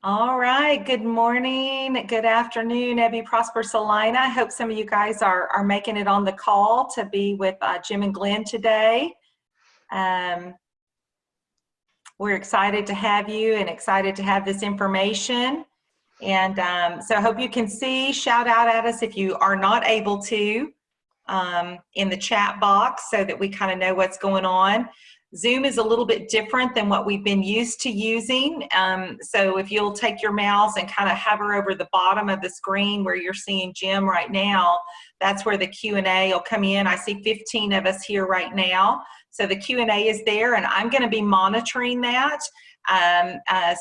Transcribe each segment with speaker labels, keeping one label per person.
Speaker 1: All right, good morning, good afternoon, Ebby, Prosper, Celina. I hope some of you guys are making it on the call to be with Jim and Glenn today. We're excited to have you and excited to have this information. And so I hope you can see, shout out at us if you are not able to in the chat box so that we kind of know what's going on. Zoom is a little bit different than what we've been used to using. So if you'll take your mouse and kind of hover over the bottom of the screen where you're seeing Jim right now, that's where the Q&A will come in. I see 15 of us here right now. So the Q&A is there, and I'm going to be monitoring that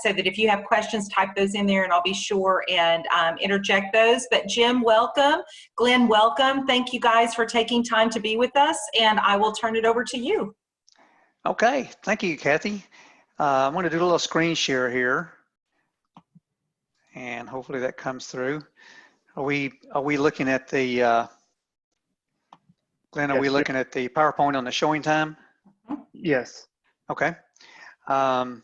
Speaker 1: so that if you have questions, type those in there and I'll be sure and interject those. But Jim, welcome. Glenn, welcome. Thank you guys for taking time to be with us, and I will turn it over to you.
Speaker 2: Okay, thank you, Kathy. I'm going to do a little screen share here, and hopefully that comes through. Are we looking at the Glenn? Are we looking at the PowerPoint on the showing time?
Speaker 3: Yes.
Speaker 2: Okay. We've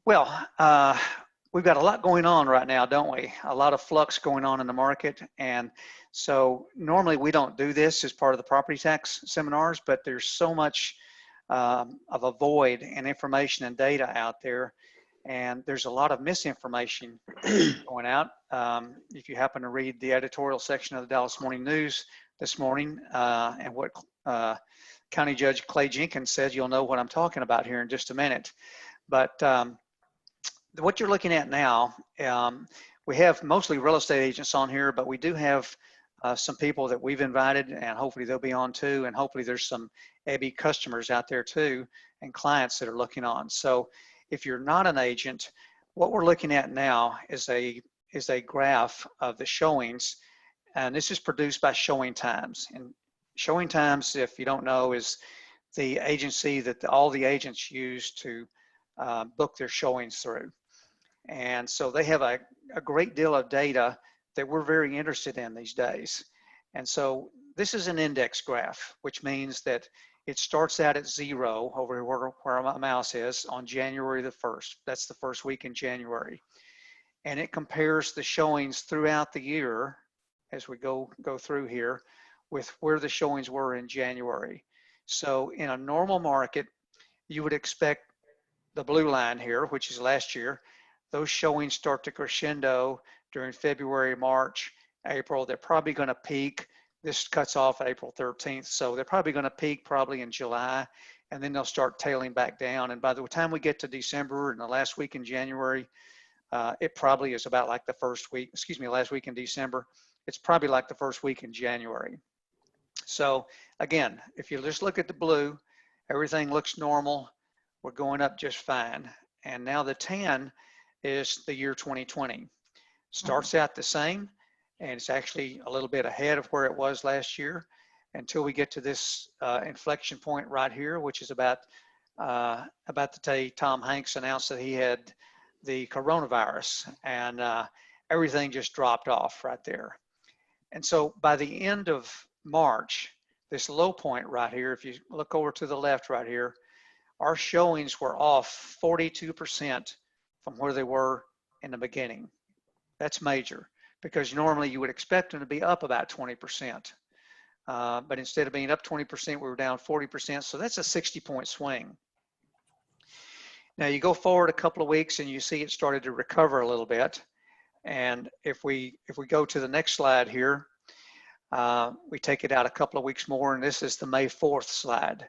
Speaker 2: got a lot going on right now, don't we? A lot of flux going on in the market, and so normally we don't do this as part of the property tax seminars, but there's so much of a void in information and data out there, and there's a lot of misinformation going out. If you happen to read the editorial section of the Dallas Morning News this morning and what County Judge Clay Jenkins said, you'll know what I'm talking about here in just a minute. But what you're looking at now, we have mostly real estate agents on here, but we do have some people that we've invited, and hopefully they'll be on too, and hopefully there's some Ebby customers out there too, and clients that are looking on. So if you're not an agent, what we're looking at now is a graph of the showings, and this is produced by Showing Times. And Showing Times, if you don't know, is the agency that all the agents use to book their showings through. And so they have a great deal of data that we're very interested in these days. And so this is an index graph, which means that it starts out at 0 over where my mouse is on January the 1st. That's the first week in January. And it compares the showings throughout the year as we go through here with where the showings were in January. So in a normal market, you would expect the blue line here, which is last year, those showings start to crescendo during February, March, April. They're probably going to peak. This cuts off April 13th. So they're probably going to peak probably in July, and then they'll start tailing back down. And by the time we get to December and the last week in January, it probably is about like the first week, last week in December. It's probably like the first week in January. So again, if you just look at the blue, everything looks normal. We're going up just fine. And now the tan is the year 2020. Starts out the same, and it's actually a little bit ahead of where it was last year until we get to this inflection point right here, which is about the day Tom Hanks announced that he had the coronavirus, and everything just dropped off right there. And so by the end of March, this low point right here, if you look over to the left right here, our showings were off 42% from where they were in the beginning. That's major, because normally you would expect them to be up about 20%. But instead of being up 20%, we were down 40%. So that's a 60-point swing. Now you go forward a couple of weeks and you see it started to recover a little bit. And if we go to the next slide here, we take it out a couple of weeks more, and this is the May 4th slide.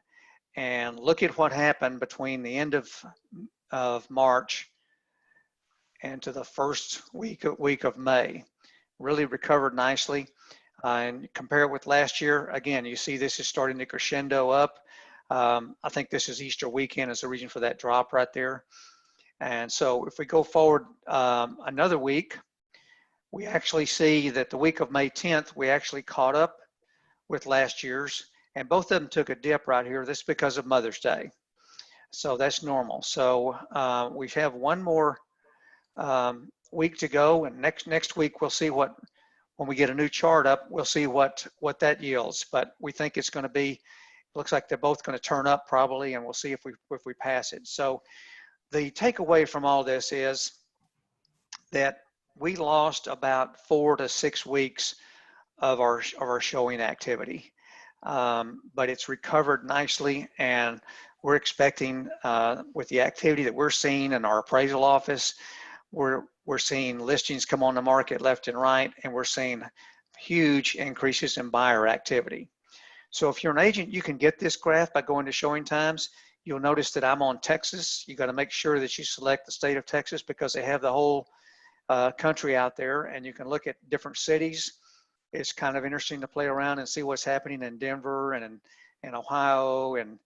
Speaker 2: And look at what happened between the end of March and to the first week of May. Really recovered nicely. And compare it with last year, again, you see this is starting to crescendo up. I think this is Easter weekend is the reason for that drop right there. And so if we go forward another week, we actually see that the week of May 10th, we actually caught up with last year's, and both of them took a dip right here. This is because of Mother's Day. So that's normal. So we have one more week to go, and next week we'll see when we get a new chart up, we'll see what that yields. But we think it's going to be, looks like they're both going to turn up probably, and we'll see if we pass it. So the takeaway from all this is that we lost about 4 to 6 weeks of our showing activity. But it's recovered nicely, and we're expecting with the activity that we're seeing in our appraisal office, we're seeing listings come on the market left and right, and we're seeing huge increases in buyer activity. So if you're an agent, you can get this graph by going to showing times. You'll notice that I'm on Texas. You got to make sure that you select the state of Texas because they have the whole country out there, and you can look at different cities. It's kind of interesting to play around and see what's happening in Denver and in Ohio and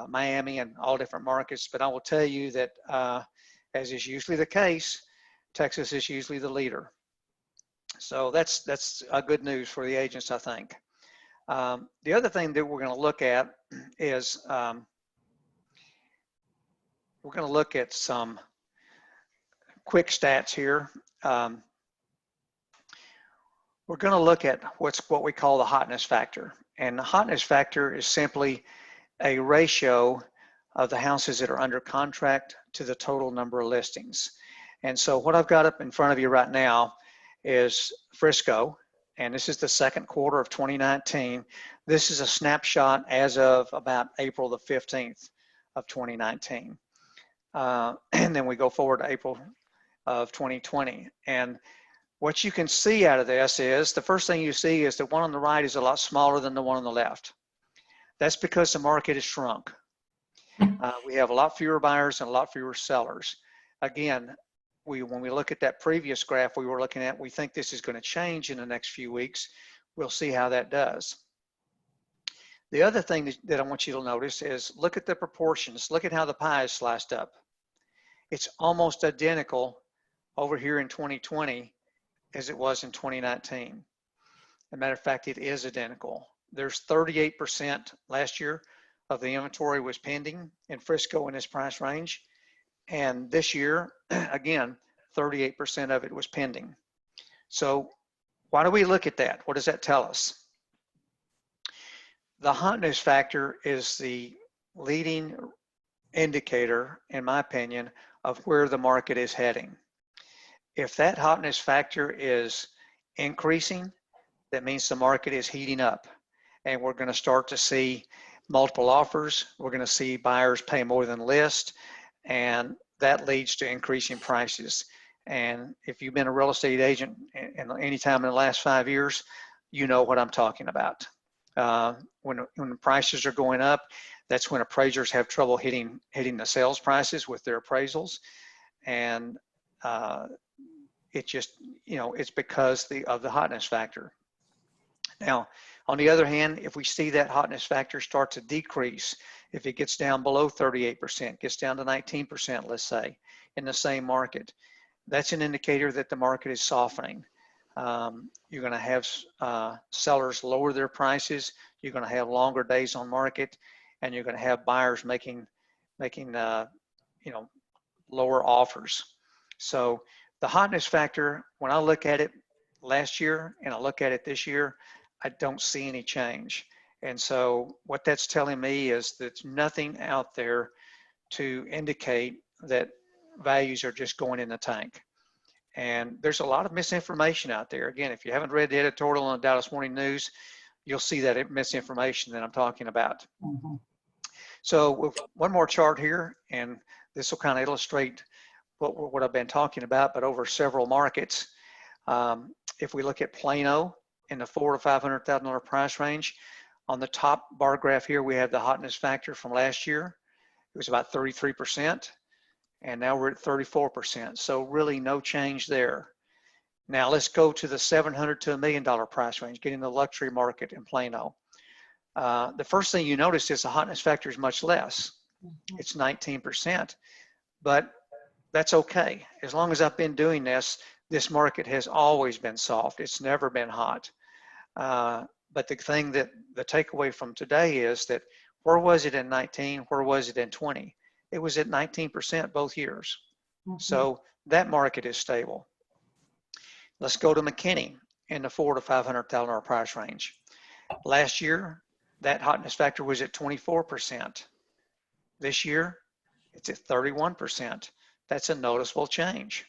Speaker 2: Miami and all different markets. But I will tell you that as is usually the case, Texas is usually the leader. So that's good news for the agents, I think. The other thing that we're going to look at is we're going to look at some quick stats here. We're going to look at what we call the hotness factor. And the hotness factor is simply a ratio of the houses that are under contract to the total number of listings. And so what I've got up in front of you right now is Frisco, and this is the second quarter of 2019. This is a snapshot as of about April the 15th of 2019. And then we go forward to April of 2020. And what you can see out of this is, the first thing you see is the one on the right is a lot smaller than the one on the left. That's because the market has shrunk. We have a lot fewer buyers and a lot fewer sellers. Again, when we look at that previous graph we were looking at, we think this is going to change in the next few weeks. We'll see how that does. The other thing that I want you to notice is look at the proportions. Look at how the pie is sliced up. It's almost identical over here in 2020 as it was in 2019. As a matter of fact, it is identical. There's 38% last year of the inventory was pending in Frisco in this price range. And this year, again, 38% of it was pending. So why do we look at that? What does that tell us? The hotness factor is the leading indicator, in my opinion, of where the market is heading. If that hotness factor is increasing, that means the market is heating up, and we're going to start to see multiple offers. We're going to see buyers pay more than list, and that leads to increasing prices. And if you've been a real estate agent any time in the last 5 years, you know what I'm talking about. When the prices are going up, that's when appraisers have trouble hitting the sales prices with their appraisals, and it just, it's because of the hotness factor. Now, on the other hand, if we see that hotness factor start to decrease, if it gets down below 38%, gets down to 19%, let's say, in the same market, that's an indicator that the market is softening. You're going to have sellers lower their prices. You're going to have longer days on market, and you're going to have buyers making lower offers. So the hotness factor, when I look at it last year and I look at it this year, I don't see any change. And so what that's telling me is that there's nothing out there to indicate that values are just going in the tank. And there's a lot of misinformation out there. Again, if you haven't read the editorial on the Dallas Morning News, you'll see that misinformation that I'm talking about. Mm-hmm. So with one more chart here, and this will kind of illustrate what I've been talking about, but over several markets. If we look at Plano in the $400,000 to $500,000 price range, on the top bar graph here, we have the hotness factor from last year. It was about 33%, and now we're at 34%. So really no change there. Now let's go to the $700,000 to $1 million price range, getting the luxury market in Plano. The first thing you notice is the hotness factor is much less. It's 19%, but that's okay. As long as I've been doing this, this market has always been soft. It's never been hot. But the thing that the takeaway from today is that where was it in 19? Where was it in 20? It was at 19% both years. Mm-hmm. So that market is stable. Let's go to McKinney in the $400,000 to $500,000 price range. Last year, that hotness factor was at 24%. This year, it's at 31%. That's a noticeable change.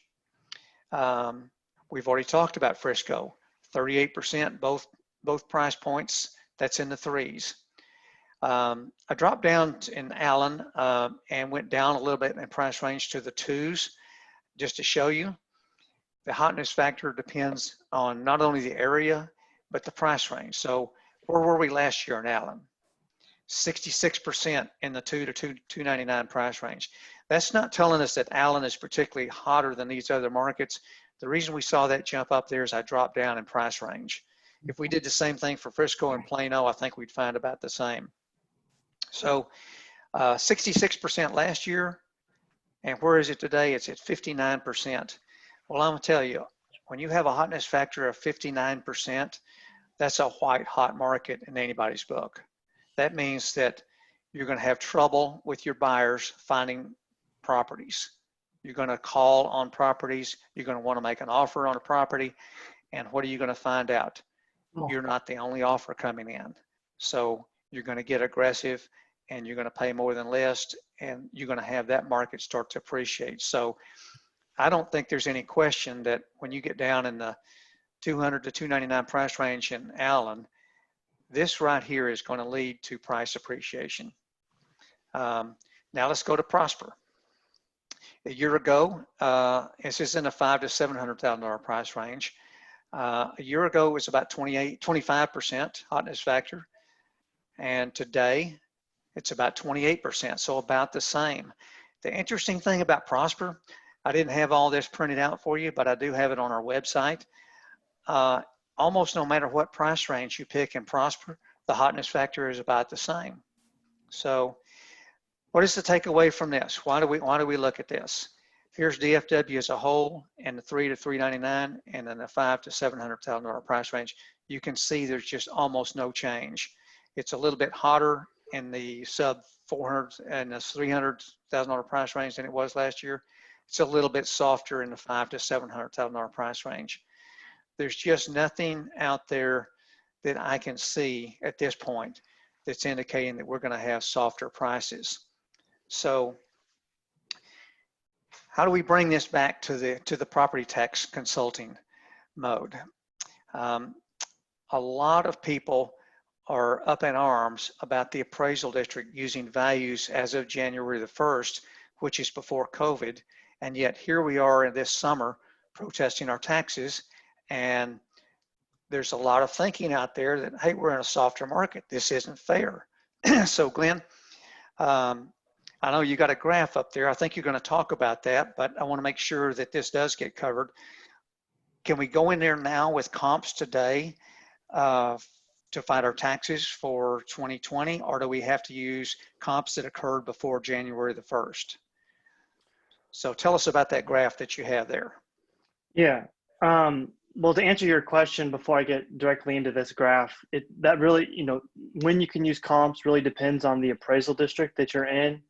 Speaker 2: We've already talked about Frisco, 38%, both price points. That's in the threes. I dropped down in Allen and went down a little bit in price range to the twos, just to show you. The hotness factor depends on not only the area, but the price range. So where were we last year in Allen? 66% in the 2 to 299 price range. That's not telling us that Allen is particularly hotter than these other markets. The reason we saw that jump up there is I dropped down in price range. If we did the same thing for Frisco and Plano, I think we'd find about the same. So 66% last year, and where is it today? It's at 59%. Well, I'm gonna tell you, when you have a hotness factor of 59%, that's a white hot market in anybody's book. That means that you're gonna have trouble with your buyers finding properties. You're gonna call on properties, you're gonna wanna make an offer on a property, and what are you gonna find out? You're not the only offer coming in. So you're gonna get aggressive and you're gonna pay more than list, and you're gonna have that market start to appreciate. So I don't think there's any question that when you get down in the 200 to 299 price range in Allen, this right here is going to lead to price appreciation. Now let's go to Prosper. A year ago, this is in the $500,000 to $700,000 price range. A year ago, it was about 25% hotness factor, and today it's about 28%, so about the same. The interesting thing about Prosper, I didn't have all this printed out for you, but I do have it on our website. Almost no matter what price range you pick in Prosper, the hotness factor is about the same. So what is the takeaway from this? Why do we look at this? Here's DFW as a whole in the 3 to 399 and then the $500,000 to $700,000 price range. You can see there's just almost no change. It's a little bit hotter in the sub 400 and the $300,000 price range than it was last year. It's a little bit softer in the $500,000 to $700,000 price range. There's just nothing out there that I can see at this point that's indicating that we're going to have softer prices. So how do we bring this back to the property tax consulting mode? A lot of people are up in arms about the appraisal district using values as of January the 1st, which is before COVID. And yet here we are in this summer protesting our taxes, and there's a lot of thinking out there that, hey, we're in a softer market. This isn't fair. So Glenn, I know you got a graph up there. I think you're going to talk about that, but I want to make sure that this does get covered. Can we go in there now with comps today to find our taxes for 2020, or do we have to use comps that occurred before January the 1st? So tell us about that graph that you have there.
Speaker 3: Yeah. Well, to answer your question before I get directly into this graph, that really, when you can use comps really depends on the appraisal district that you're in.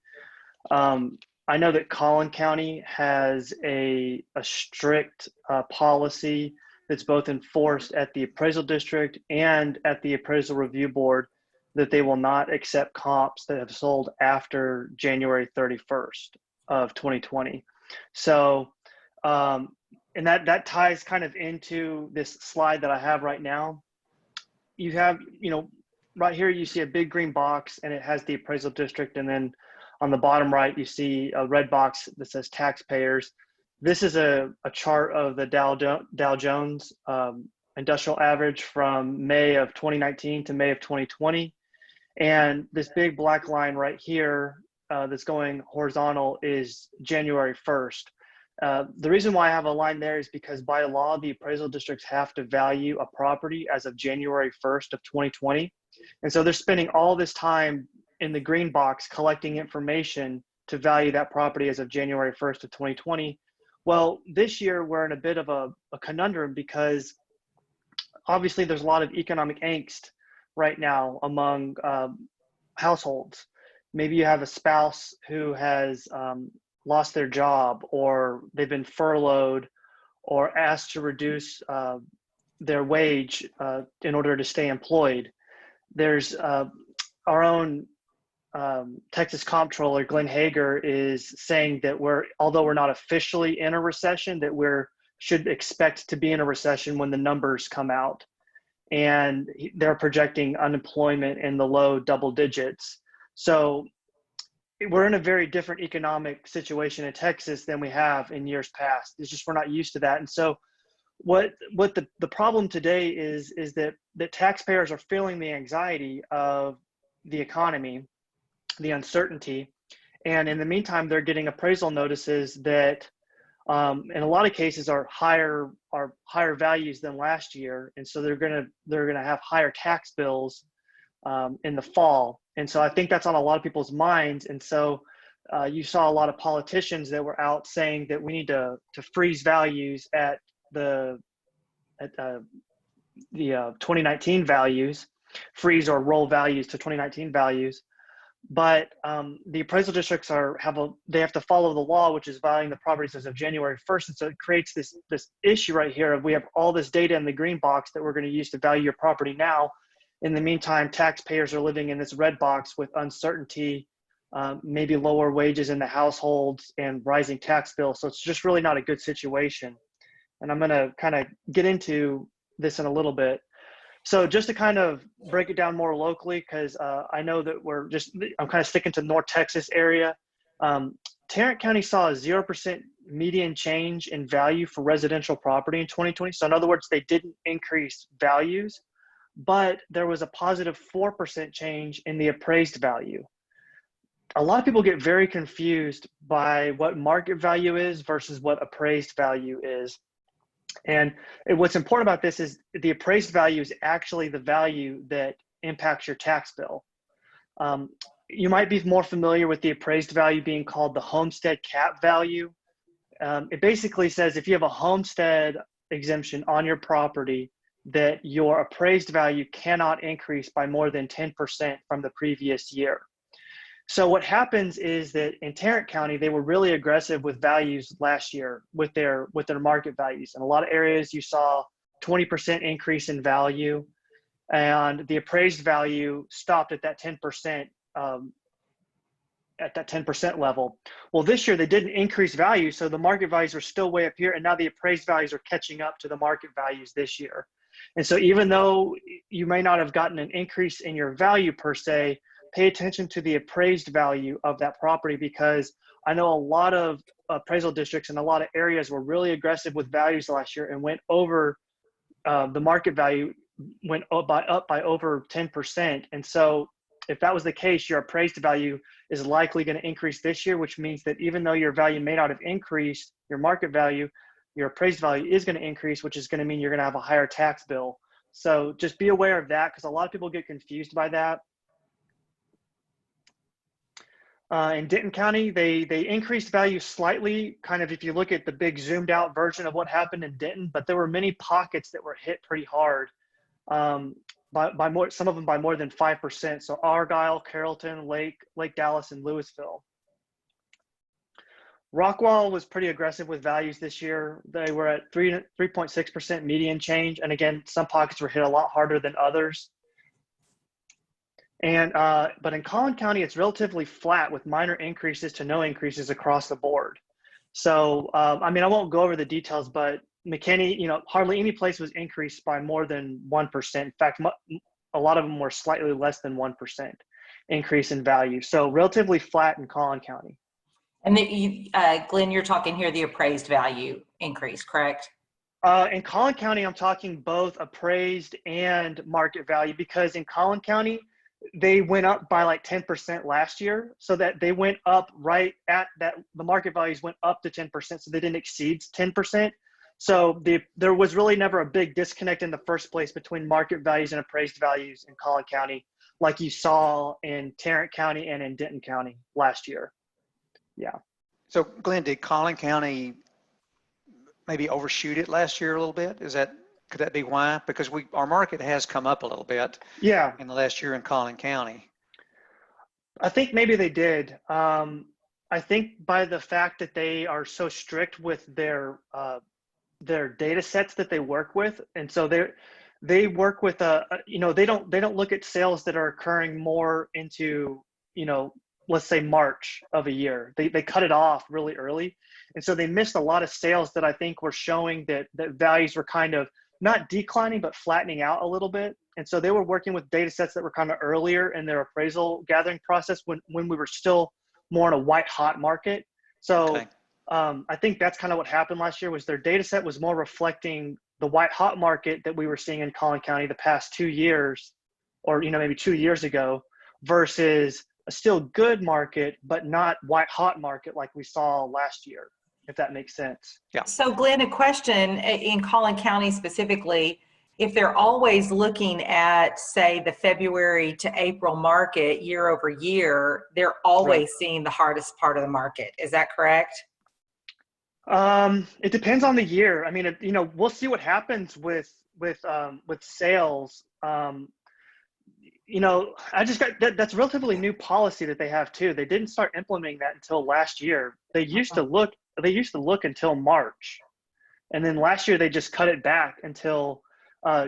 Speaker 3: I know that Collin County has a strict policy that's both enforced at the appraisal district and at the appraisal review board, that they will not accept comps that have sold after January 31st of 2020. So, and that ties kind of into this slide that I have right now. You have, right here you see a big green box and it has the appraisal district, and then on the bottom right you see a red box that says taxpayers. This is a chart of the Dow Jones industrial average from May of 2019 to May of 2020. And this big black line right here that's going horizontal is January 1st. The reason why I have a line there is because by law, the appraisal districts have to value a property as of January 1st of 2020. And so they're spending all this time in the green box collecting information to value that property as of January 1st of 2020. Well, this year we're in a bit of a conundrum because obviously there's a lot of economic angst right now among households. Maybe you have a spouse who has lost their job, or they've been furloughed, or asked to reduce their wage in order to stay employed. There's our own Texas Comptroller, Glenn Hager, is saying that although we're not officially in a recession, that we're should expect to be in a recession when the numbers come out. And they're projecting unemployment in the low double digits. So we're in a very different economic situation in Texas than we have in years past. It's just we're not used to that. And so what the problem today is that taxpayers are feeling the anxiety of the economy, the uncertainty, and in the meantime they're getting appraisal notices that in a lot of cases are higher values than last year, and so they're gonna have higher tax bills in the fall. And so I think that's on a lot of people's minds. And so you saw a lot of politicians that were out saying that we need to freeze values at the 2019 values, freeze or roll values to 2019 values. But the appraisal districts they have to follow the law, which is valuing the properties as of January 1st. And so it creates this issue right here of we have all this data in the green box that we're going to use to value your property now. In the meantime, taxpayers are living in this red box with uncertainty, maybe lower wages in the households and rising tax bills. So it's just really not a good situation. And I'm going to kind of get into this in a little bit. So just to kind of break it down more locally, because I know that I'm kind of sticking to North Texas area. Tarrant County saw a 0% median change in value for residential property in 2020. So in other words, they didn't increase values, but there was a positive 4% change in the appraised value. A lot of people get very confused by what market value is versus what appraised value is. And what's important about this is the appraised value is actually the value that impacts your tax bill. You might be more familiar with the appraised value being called the homestead cap value. It basically says if you have a homestead exemption on your property, that your appraised value cannot increase by more than 10% from the previous year. So what happens is that in Tarrant County, they were really aggressive with values last year with their market values. In a lot of areas, you saw 20% increase in value, and the appraised value stopped at that 10%, at that 10% level. Well, this year they didn't increase value, so the market values are still way up here, and now the appraised values are catching up to the market values this year. And so even though you may not have gotten an increase in your value per se, pay attention to the appraised value of that property, because I know a lot of appraisal districts and a lot of areas were really aggressive with values last year and went over the market value, went up by over 10%. And so if that was the case, your appraised value is likely going to increase this year, which means that even though your value may not have increased, your market value, your appraised value is going to increase, which is going to mean you're going to have a higher tax bill. So just be aware of that, because a lot of people get confused by that. In Denton County, they increased value slightly, kind of if you look at the big zoomed out version of what happened in Denton, but there were many pockets that were hit pretty hard, by more, some of them by more than 5%. So Argyle, Carrollton, Lake Dallas, and Louisville. Rockwall was pretty aggressive with values this year. They were at 3.6% median change. And again, some pockets were hit a lot harder than others. And but in Collin County, it's relatively flat with minor increases to no increases across the board. So I mean, I won't go over the details, but McKinney, hardly any place was increased by more than 1%. In fact, a lot of them were slightly less than 1% increase in value. So relatively flat in Collin County.
Speaker 1: And Glenn, you're talking here the appraised value increase, correct?
Speaker 3: In Collin County, I'm talking both appraised and market value, because in Collin County, they went up by like 10% last year, so that they went up right at that, the market values went up to 10%, so they didn't exceed 10%. So there was really never a big disconnect in the first place between market values and appraised values in Collin County, like you saw in Tarrant County and in Denton County last year. Yeah.
Speaker 2: So Glenn, did Collin County maybe overshoot it last year a little bit? Could that be why? Because our market has come up a little bit.
Speaker 3: Yeah.
Speaker 2: In the last year in Collin County.
Speaker 3: I think maybe they did. I think by the fact that they are so strict with their data sets that they work with, and so they work with they don't look at sales that are occurring more into let's say March of a year. They cut it off really early, And so they missed a lot of sales that I think were showing that values were kind of not declining, but flattening out a little bit. And so they were working with data sets that were kind of earlier in their appraisal gathering process when we were still more in a white hot market. So
Speaker 2: Okay.
Speaker 3: I think that's kind of what happened last year, was their data set was more reflecting the white hot market that we were seeing in Collin County the past 2 years, or maybe 2 years ago, versus a still good market, but not white hot market like we saw last year, if that makes sense.
Speaker 2: Yeah.
Speaker 1: So Glenn, a question in Collin County specifically, if they're always looking at, say, the February to April market year over year, they're always seeing the hardest part of the market. Is that correct?
Speaker 3: It depends on the year. I mean, we'll see what happens with sales. I just got that's a relatively new policy that they have too. They didn't start implementing that until last year. They used to look until March, and then last year they just cut it back until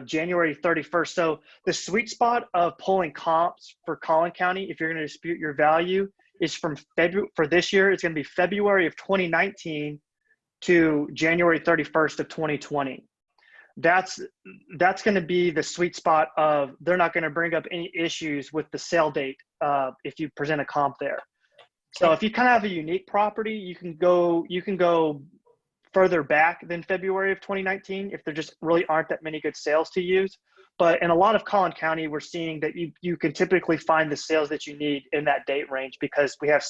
Speaker 3: January 31st. So the sweet spot of pulling comps for Collin County, if you're going to dispute your value, is from February for this year. It's going to be February of 2019 to January 31st of 2020. That's going to be the sweet spot of, they're not going to bring up any issues with the sale date if you present a comp there. So if you kind of have a unique property, you can go further back than February of 2019 if there just really aren't that many good sales to use. But in a lot of Collin County, we're seeing that you can typically find the sales that you need in that date range, because we have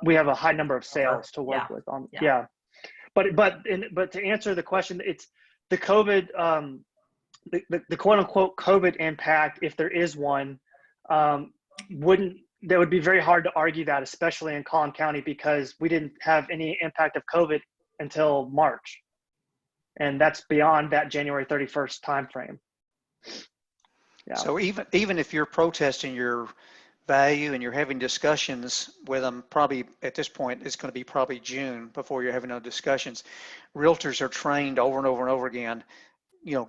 Speaker 3: we have a high number of sales to work with. But to answer the question, it's the COVID, the quote unquote COVID impact, if there is one, that would be very hard to argue that, especially in Collin County, because we didn't have any impact of COVID until March. And that's beyond that January 31st timeframe. Yeah.
Speaker 2: So even if you're protesting your value and you're having discussions with them, probably at this point it's going to be probably June before you're having those discussions. Realtors are trained over and over and over again,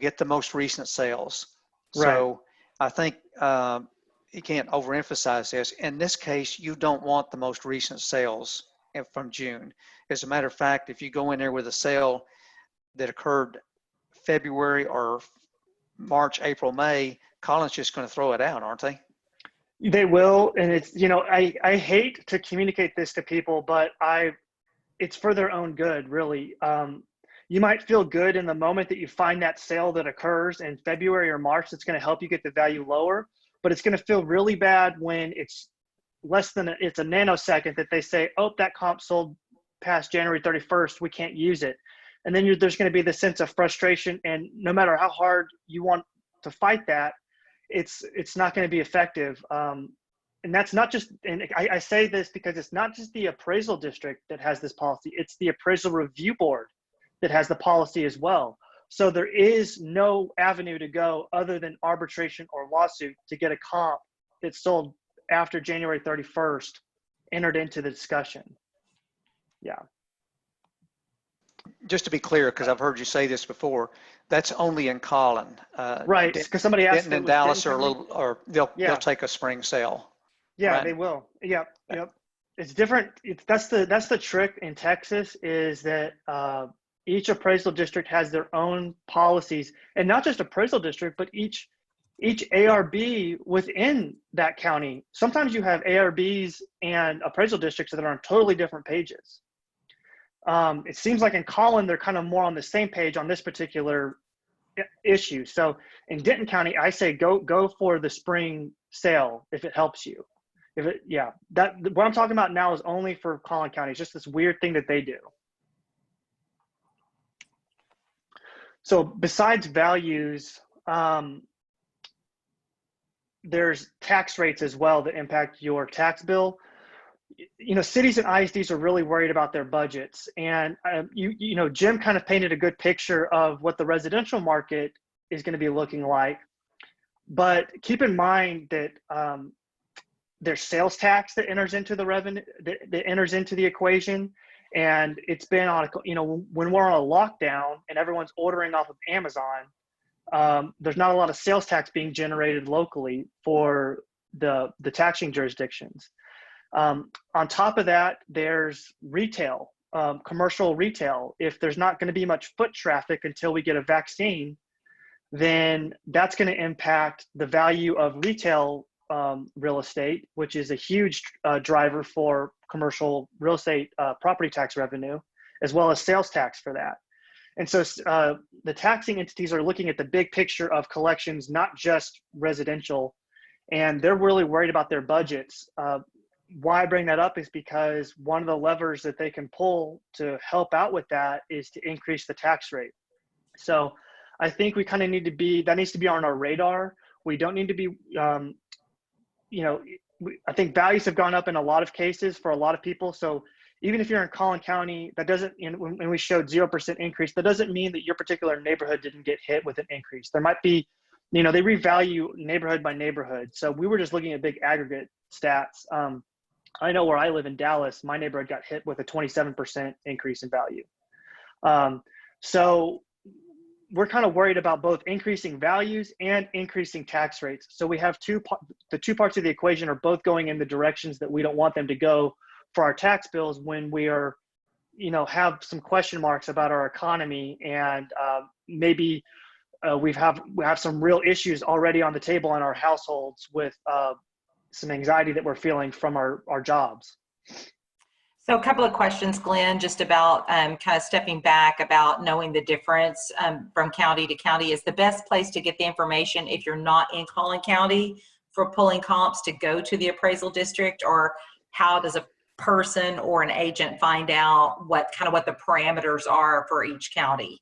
Speaker 2: get the most recent sales.
Speaker 3: Right.
Speaker 2: So I think you can't overemphasize this. In this case, you don't want the most recent sales from June. As a matter of fact, if you go in there with a sale that occurred February or March, April, May, Collin's just going to throw it out, aren't they?
Speaker 3: They will. And it's, I hate to communicate this to people, but it's for their own good, really. You might feel good in the moment that you find that sale that occurs in February or March that's going to help you get the value lower, but it's going to feel really bad when it's it's a nanosecond that they say, oh, that comp sold past January 31st, we can't use it. And then there's going to be this sense of frustration, and no matter how hard you want to fight that, it's not going to be effective. And that's not just, and I say this because it's not just the appraisal district that has this policy, it's the appraisal review board that has the policy as well. So there is no avenue to go other than arbitration or lawsuit to get a comp that's sold after January 31st entered into the discussion. Yeah.
Speaker 2: Just to be clear, because I've heard you say this before, that's only in Collin.
Speaker 3: Right, because somebody asked.
Speaker 2: Denton and Dallas they'll take a spring sale.
Speaker 3: Yeah,
Speaker 2: right?
Speaker 3: They will. Yep. It's different. That's the trick in Texas, is that each appraisal district has their own policies, and not just appraisal district, but each ARB within that county. Sometimes you have ARBs and appraisal districts that are on totally different pages. It seems like in Collin, they're kind of more on the same page on this particular issue. So in Denton County, I say go for the spring sale if it helps you. What I'm talking about now is only for Collin County. It's just this weird thing that they do. So besides values, there's tax rates as well that impact your tax bill. Cities and ISDs are really worried about their budgets, and Jim kind of painted a good picture of what the residential market is going to be looking like. But keep in mind that there's sales tax that enters into the revenue, that enters into the equation, and it's been on when we're on a lockdown and everyone's ordering off of Amazon, there's not a lot of sales tax being generated locally for the taxing jurisdictions. On top of that, there's retail commercial retail. If there's not going to be much foot traffic until we get a vaccine, then that's going to impact the value of retail real estate, which is a huge driver for commercial real estate property tax revenue, as well as sales tax for that. And so the taxing entities are looking at the big picture of collections, not just residential, and they're really worried about their budgets. Why I bring that up is because one of the levers that they can pull to help out with that is to increase the tax rate. So I think we kind of need to be, that needs to be on our radar. We don't need to be, I think values have gone up in a lot of cases for a lot of people. So even if you're in Collin County, that doesn't, when we showed 0% increase, that doesn't mean that your particular neighborhood didn't get hit with an increase. There might be, they revalue neighborhood by neighborhood. So we were just looking at big aggregate stats. I know where I live in Dallas, my neighborhood got hit with a 27% increase in value. So we're kind of worried about both increasing values and increasing tax rates. So we have the two parts of the equation are both going in the directions that we don't want them to go for our tax bills when we are, have some question marks about our economy, and maybe we have some real issues already on the table in our households with some anxiety that we're feeling from our jobs.
Speaker 1: So a couple of questions, Glenn, just about kind of stepping back about knowing the difference from county to county. Is the best place to get the information if you're not in Collin County for pulling comps to go to the appraisal district, or how does a person or an agent find out what the parameters are for each county?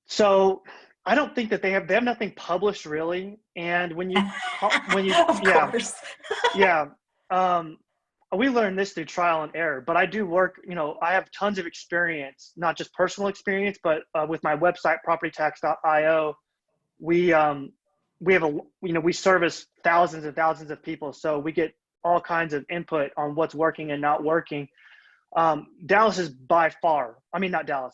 Speaker 3: So I don't think that they have nothing published really. And when you
Speaker 1: of course.
Speaker 3: We learned this through trial and error, but I do work, I have tons of experience, not just personal experience, but with my website, PropertyTax.io, we service thousands and thousands of people. So we get all kinds of input on what's working and not working. Dallas is by far,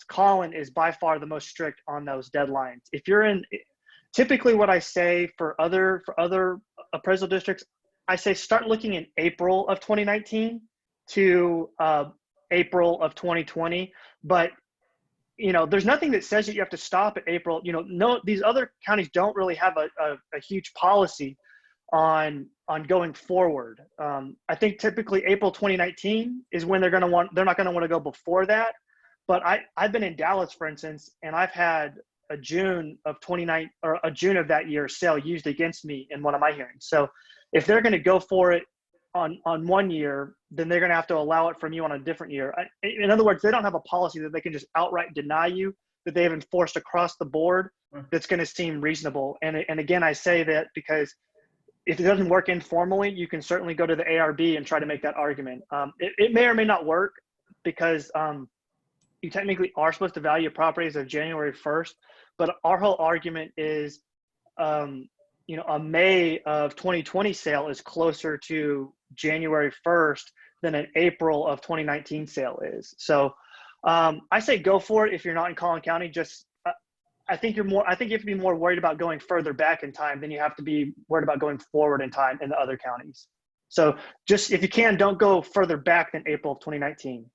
Speaker 3: Collin is by far the most strict on those deadlines. If you're typically what I say for other appraisal districts, I say start looking in April of 2019 to April of 2020. But, there's nothing that says that you have to stop at April. No, these other counties don't really have a huge policy on going forward. I think typically April 2019 is when they're not going to want to go before that. But I've been in Dallas, for instance, and I've had a June of that year sale used against me in one of my hearings. So if they're going to go for it on 1 year, then they're going to have to allow it from you on a different year. In other words, they don't have a policy that they can just outright deny you, that they have enforced across the board that's going to seem reasonable. And again, I say that because if it doesn't work informally, you can certainly go to the ARB and try to make that argument. It may or may not work because you technically are supposed to value properties of January 1st, but our whole argument is, a May of 2020 sale is closer to January 1st than an April of 2019 sale is. So I say go for it if you're not in Collin County. I think you have to be more worried about going further back in time than you have to be worried about going forward in time in the other counties. So just, if you can, don't go further back than April of 2019.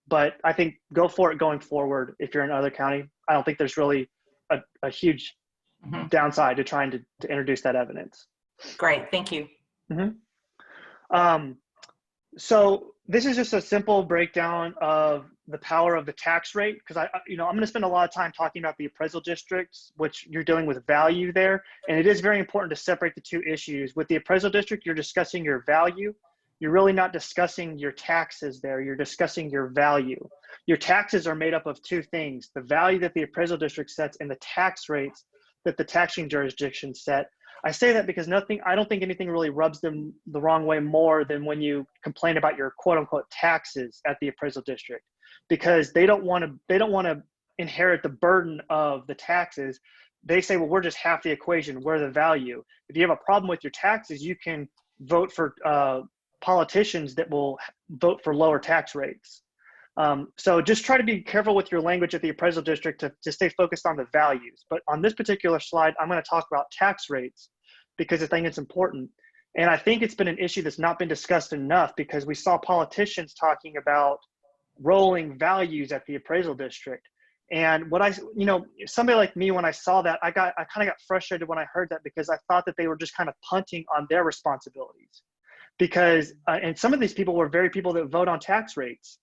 Speaker 3: But I think go for it going forward if you're in another county. I don't think there's really a huge downside to trying to introduce that evidence.
Speaker 1: Great, thank you.
Speaker 3: So this is just a simple breakdown of the power of the tax rate, because I'm going to spend a lot of time talking about the appraisal districts, which you're dealing with value there. And it is very important to separate the two issues. With the appraisal district, you're discussing your value. You're really not discussing your taxes there. You're discussing your value. Your taxes are made up of two things: the value that the appraisal district sets and the tax rates that the taxing jurisdiction set. I say that because I don't think anything really rubs them the wrong way more than when you complain about your quote unquote taxes at the appraisal district, because they don't want to inherit the burden of the taxes. They say, well, we're just half the equation. We're the value. If you have a problem with your taxes, you can vote for politicians that will vote for lower tax rates. So just try to be careful with your language at the appraisal district to stay focused on the values. But on this particular slide, I'm going to talk about tax rates because I think it's important. And I think it's been an issue that's not been discussed enough, because we saw politicians talking about rolling values at the appraisal district. And what somebody like me, when I saw that, I kind of got frustrated when I heard that, because I thought that they were just kind of punting on their responsibilities, because, and some of these people were very people that vote on tax rates.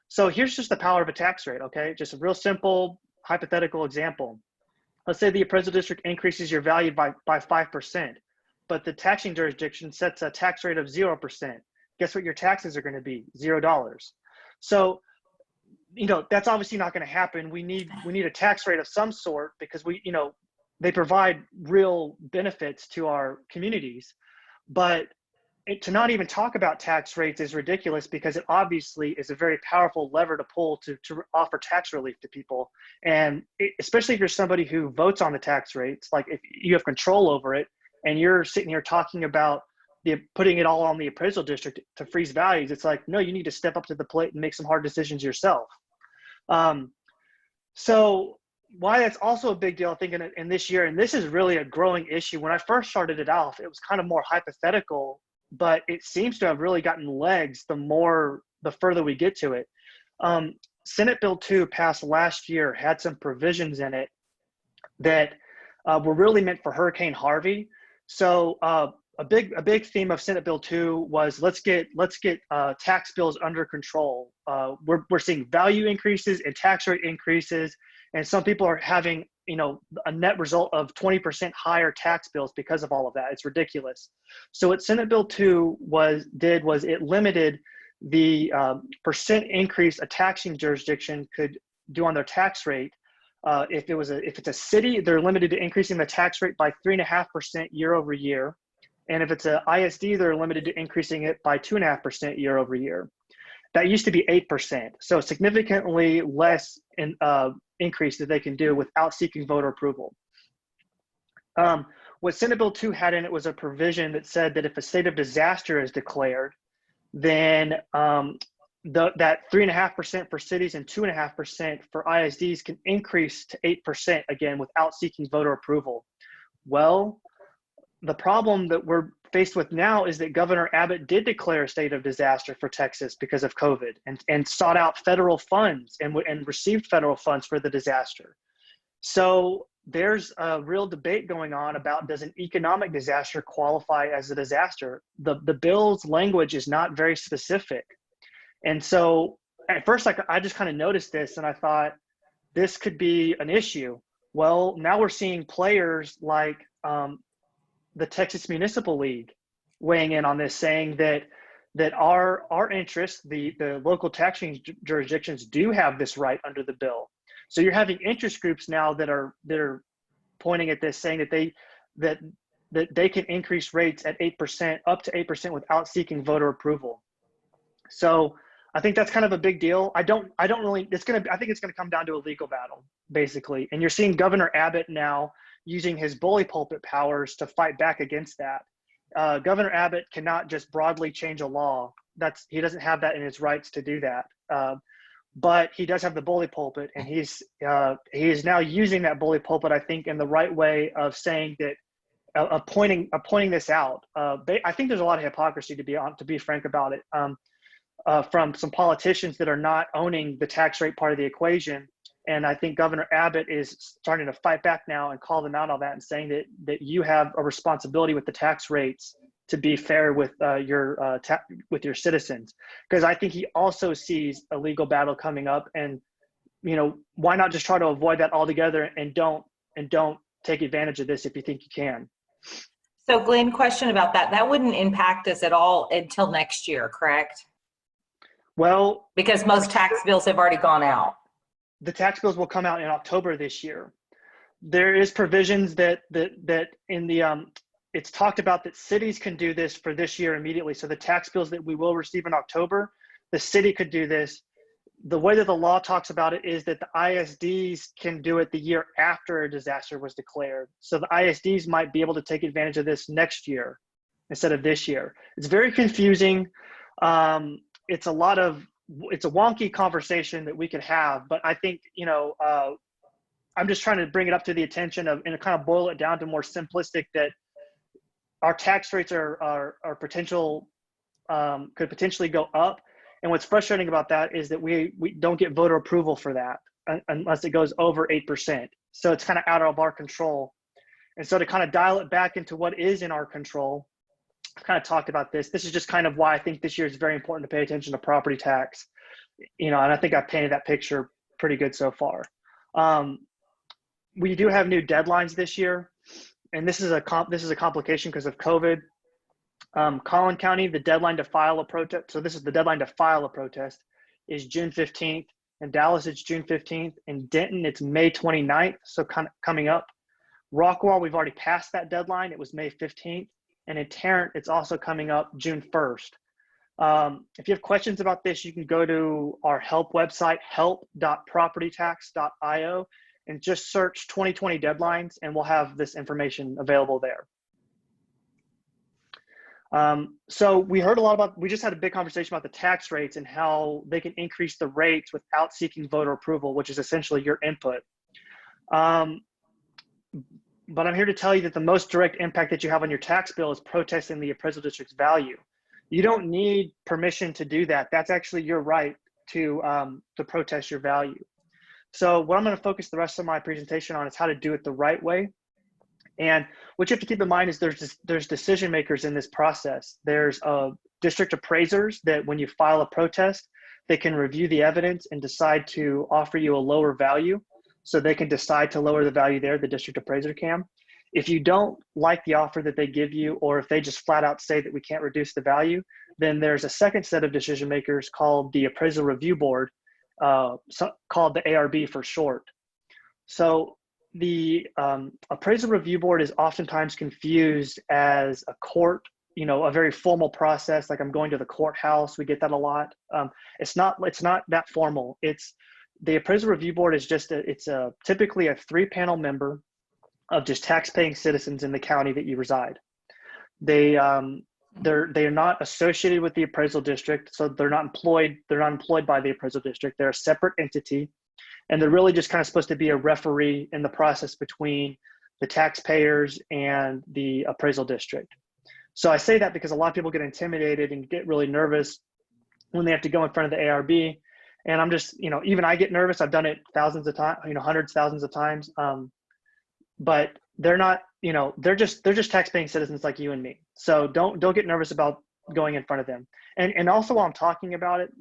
Speaker 3: So here's just the power of a tax rate, okay? Just a real simple hypothetical example. Let's say the appraisal district increases your value by 5%, but the taxing jurisdiction sets a tax rate of 0%. Guess what your taxes are going to be? $0. So, that's obviously not going to happen. We need a tax rate of some sort, because they provide real benefits to our communities. But to not even talk about tax rates is ridiculous, because it obviously is a very powerful lever to pull to offer tax relief to people. And especially if you're somebody who votes on the tax rates, like if you have control over it and you're sitting here talking about putting it all on the appraisal district to freeze values, it's like, no, you need to step up to the plate and make some hard decisions yourself. So why that's also a big deal, I think, in this year, and this is really a growing issue. When I first started it off, it was kind of more hypothetical, but it seems to have really gotten legs the further we get to it. Senate Bill 2 passed last year had some provisions in it that were really meant for Hurricane Harvey. So a big theme of Senate Bill 2 was let's get tax bills under control. We're seeing value increases and tax rate increases, and some people are having a net result of 20% higher tax bills because of all of that. It's ridiculous. So what Senate Bill 2 did was it limited the percent increase a taxing jurisdiction could do on their tax rate. If it's a city, they're limited to increasing the tax rate by 3.5% year over year. And if it's an ISD, they're limited to increasing it by 2.5% year over year. That used to be 8%. So significantly less increase that they can do without seeking voter approval. What Senate Bill 2 had in it was a provision that said that if a state of disaster is declared, then that 3.5% for cities and 2.5% for ISDs can increase to 8% again without seeking voter approval. Well, the problem that we're faced with now is that Governor Abbott did declare a state of disaster for Texas because of COVID, and sought out federal funds and received federal funds for the disaster. So there's a real debate going on about, does an economic disaster qualify as a disaster? The bill's language is not very specific. And so at first, I just kind of noticed this and I thought this could be an issue. Well, now we're seeing players like the Texas Municipal League weighing in on this, saying that our interests, the local taxing jurisdictions, do have this right under the bill. So you're having interest groups now that are pointing at this, saying that they can increase rates at 8%, up to 8% without seeking voter approval. So I think that's kind of a big deal. I think it's gonna come down to a legal battle, basically. And you're seeing Governor Abbott now using his bully pulpit powers to fight back against that. Governor Abbott cannot just broadly change a law. He doesn't have that in his rights to do that. But he does have the bully pulpit, and he is now using that bully pulpit, I think, in the right way of saying that, pointing this out. I think there's a lot of hypocrisy, to be frank about it, from some politicians that are not owning the tax rate part of the equation. And I think Governor Abbott is starting to fight back now and call them out on that, and saying that you have a responsibility with the tax rates to be fair with your citizens. Because I think he also sees a legal battle coming up, and why not just try to avoid that altogether and don't take advantage of this if you think you can.
Speaker 1: So Glenn, question about that. That wouldn't impact us at all until next year, correct?
Speaker 3: Well,
Speaker 1: because most tax bills have already gone out.
Speaker 3: The tax bills will come out in October this year. There is provisions that in the it's talked about that cities can do this for this year immediately. So the tax bills that we will receive in October, the city could do this. The way that the law talks about it is that the ISDs can do it the year after a disaster was declared. So the ISDs might be able to take advantage of this next year instead of this year. It's very confusing. It's a wonky conversation that we could have, but I think, I'm just trying to bring it up to the attention of, and kind of boil it down to more simplistic, that our tax rates are potential, could potentially go up. And what's frustrating about that is that we don't get voter approval for that unless it goes over 8%. So it's kind of out of our control. And so to kind of dial it back into what is in our control, I've kind of talked about this. This is just kind of why I think this year is very important to pay attention to property tax. And I think I've painted that picture pretty good so far. We do have new deadlines this year, and this is a complication because of COVID. Collin County, the deadline to file a protest. So this is the deadline to file a protest is June 15th. In Dallas, it's June 15th. In Denton, it's May 29th. So kind of coming up. Rockwall, we've already passed that deadline. It was May 15th. And in Tarrant, it's also coming up June 1st. If you have questions about this, you can go to our help website, help.propertytax.io, and just search 2020 deadlines, and we'll have this information available there. So we heard a lot about, we just had a big conversation about the tax rates and how they can increase the rates without seeking voter approval, which is essentially your input. But I'm here to tell you that the most direct impact that you have on your tax bill is protesting the appraisal district's value. You don't need permission to do that. That's actually your right to protest your value. So what I'm going to focus the rest of my presentation on is how to do it the right way. And what you have to keep in mind is there's decision makers in this process. There's district appraisers that when you file a protest, they can review the evidence and decide to offer you a lower value. So they can decide to lower the value there, the district appraiser can. If you don't like the offer that they give you, or if they just flat out say that we can't reduce the value, then there's a second set of decision makers called the Appraisal Review Board, called the ARB for short. So the Appraisal Review Board is oftentimes confused as a court, a very formal process, like I'm going to the courthouse. We get that a lot. It's not that formal. The Appraisal Review Board is just typically a 3-panel member of just tax-paying citizens in the county that you reside. They are not associated with the appraisal district, so they're not employed by the appraisal district. They're a separate entity, and they're really just kind of supposed to be a referee in the process between the taxpayers and the appraisal district. So I say that because a lot of people get intimidated and get really nervous when they have to go in front of the ARB. And I'm just, even I get nervous. I've done it thousands of times, hundreds, thousands of times. But they're not, they're just tax-paying citizens like you and me. So don't get nervous about going in front of them. And also while I'm talking about it,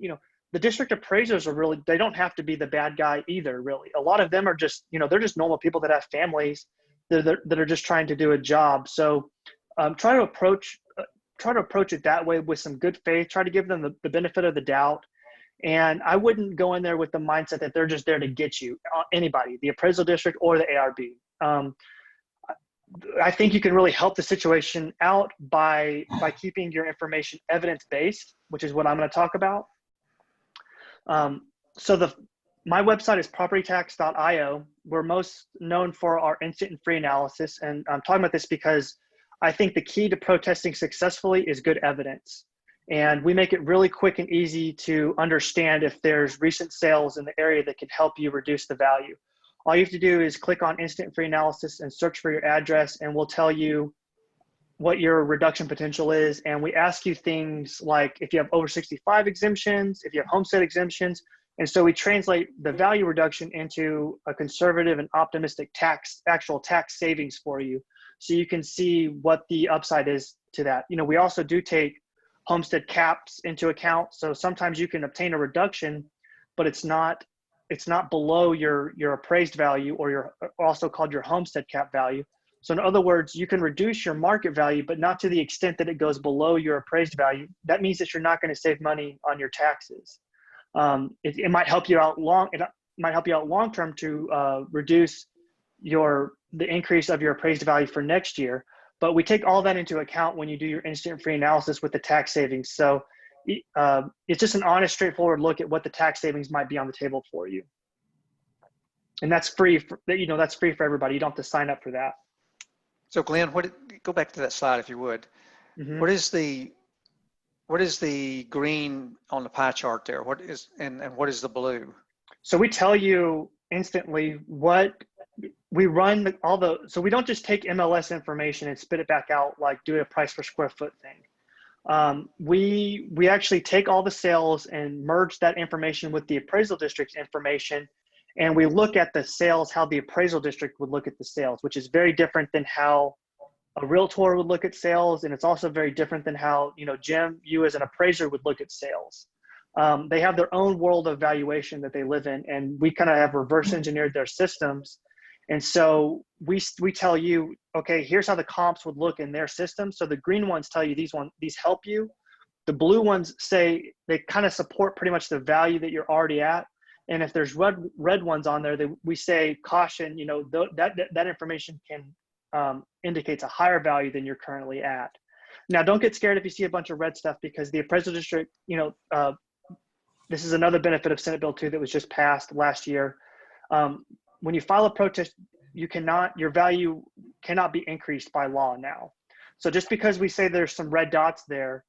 Speaker 3: the district appraisers they don't have to be the bad guy either, really. A lot of them are just, they're just normal people that have families that are just trying to do a job. So try to approach it that way with some good faith. Try to give them the benefit of the doubt. And I wouldn't go in there with the mindset that they're just there to get you, anybody, the appraisal district or the ARB. I think you can really help the situation out by keeping your information evidence-based, which is what I'm going to talk about. So my website is PropertyTax.io. We're most known for our instant and free analysis. And I'm talking about this because I think the key to protesting successfully is good evidence. And we make it really quick and easy to understand if there's recent sales in the area that can help you reduce the value. All you have to do is click on instant free analysis and search for your address, and we'll tell you what your reduction potential is. And we ask you things like if you have over 65 exemptions, if you have homestead exemptions. And so we translate the value reduction into a conservative and optimistic actual tax savings for you. So you can see what the upside is to that. We also do take homestead caps into account. So sometimes you can obtain a reduction, but it's not below your appraised value, or also called your homestead cap value. So in other words, you can reduce your market value, but not to the extent that it goes below your appraised value. That means that you're not going to save money on your taxes. It might help you out long term to reduce the increase of your appraised value for next year. But we take all that into account when you do your instant free analysis with the tax savings. So it's just an honest, straightforward look at what the tax savings might be on the table for you. And that's free, that's free for everybody. You don't have to sign up for that.
Speaker 2: So Glenn, go back to that slide if you would. Mm-hmm. What is the green on the pie chart there? What is the blue? So
Speaker 3: we tell you instantly what we run so we don't just take MLS information and spit it back out, like do a price per square foot thing. We actually take all the sales and merge that information with the appraisal district's information, and we look at the sales how the appraisal district would look at the sales, which is very different than how a realtor would look at sales, and it's also very different than how, you know, Jim, you as an appraiser would look at sales. They have their own world of valuation that they live in, and we kind of have reverse engineered their systems. And so we tell you, okay, here's how the comps would look in their system. So the green ones tell you these help you. The blue ones say they kind of support pretty much the value that you're already at. And if there's red ones on there, we say caution, you know, that information can indicates a higher value than you're currently at. Now, don't get scared if you see a bunch of red stuff, because the appraisal district, you know, this is another benefit of Senate Bill 2 that was just passed last year. When you file a protest, your value cannot be increased by law now. So just because we say there's some red dots there,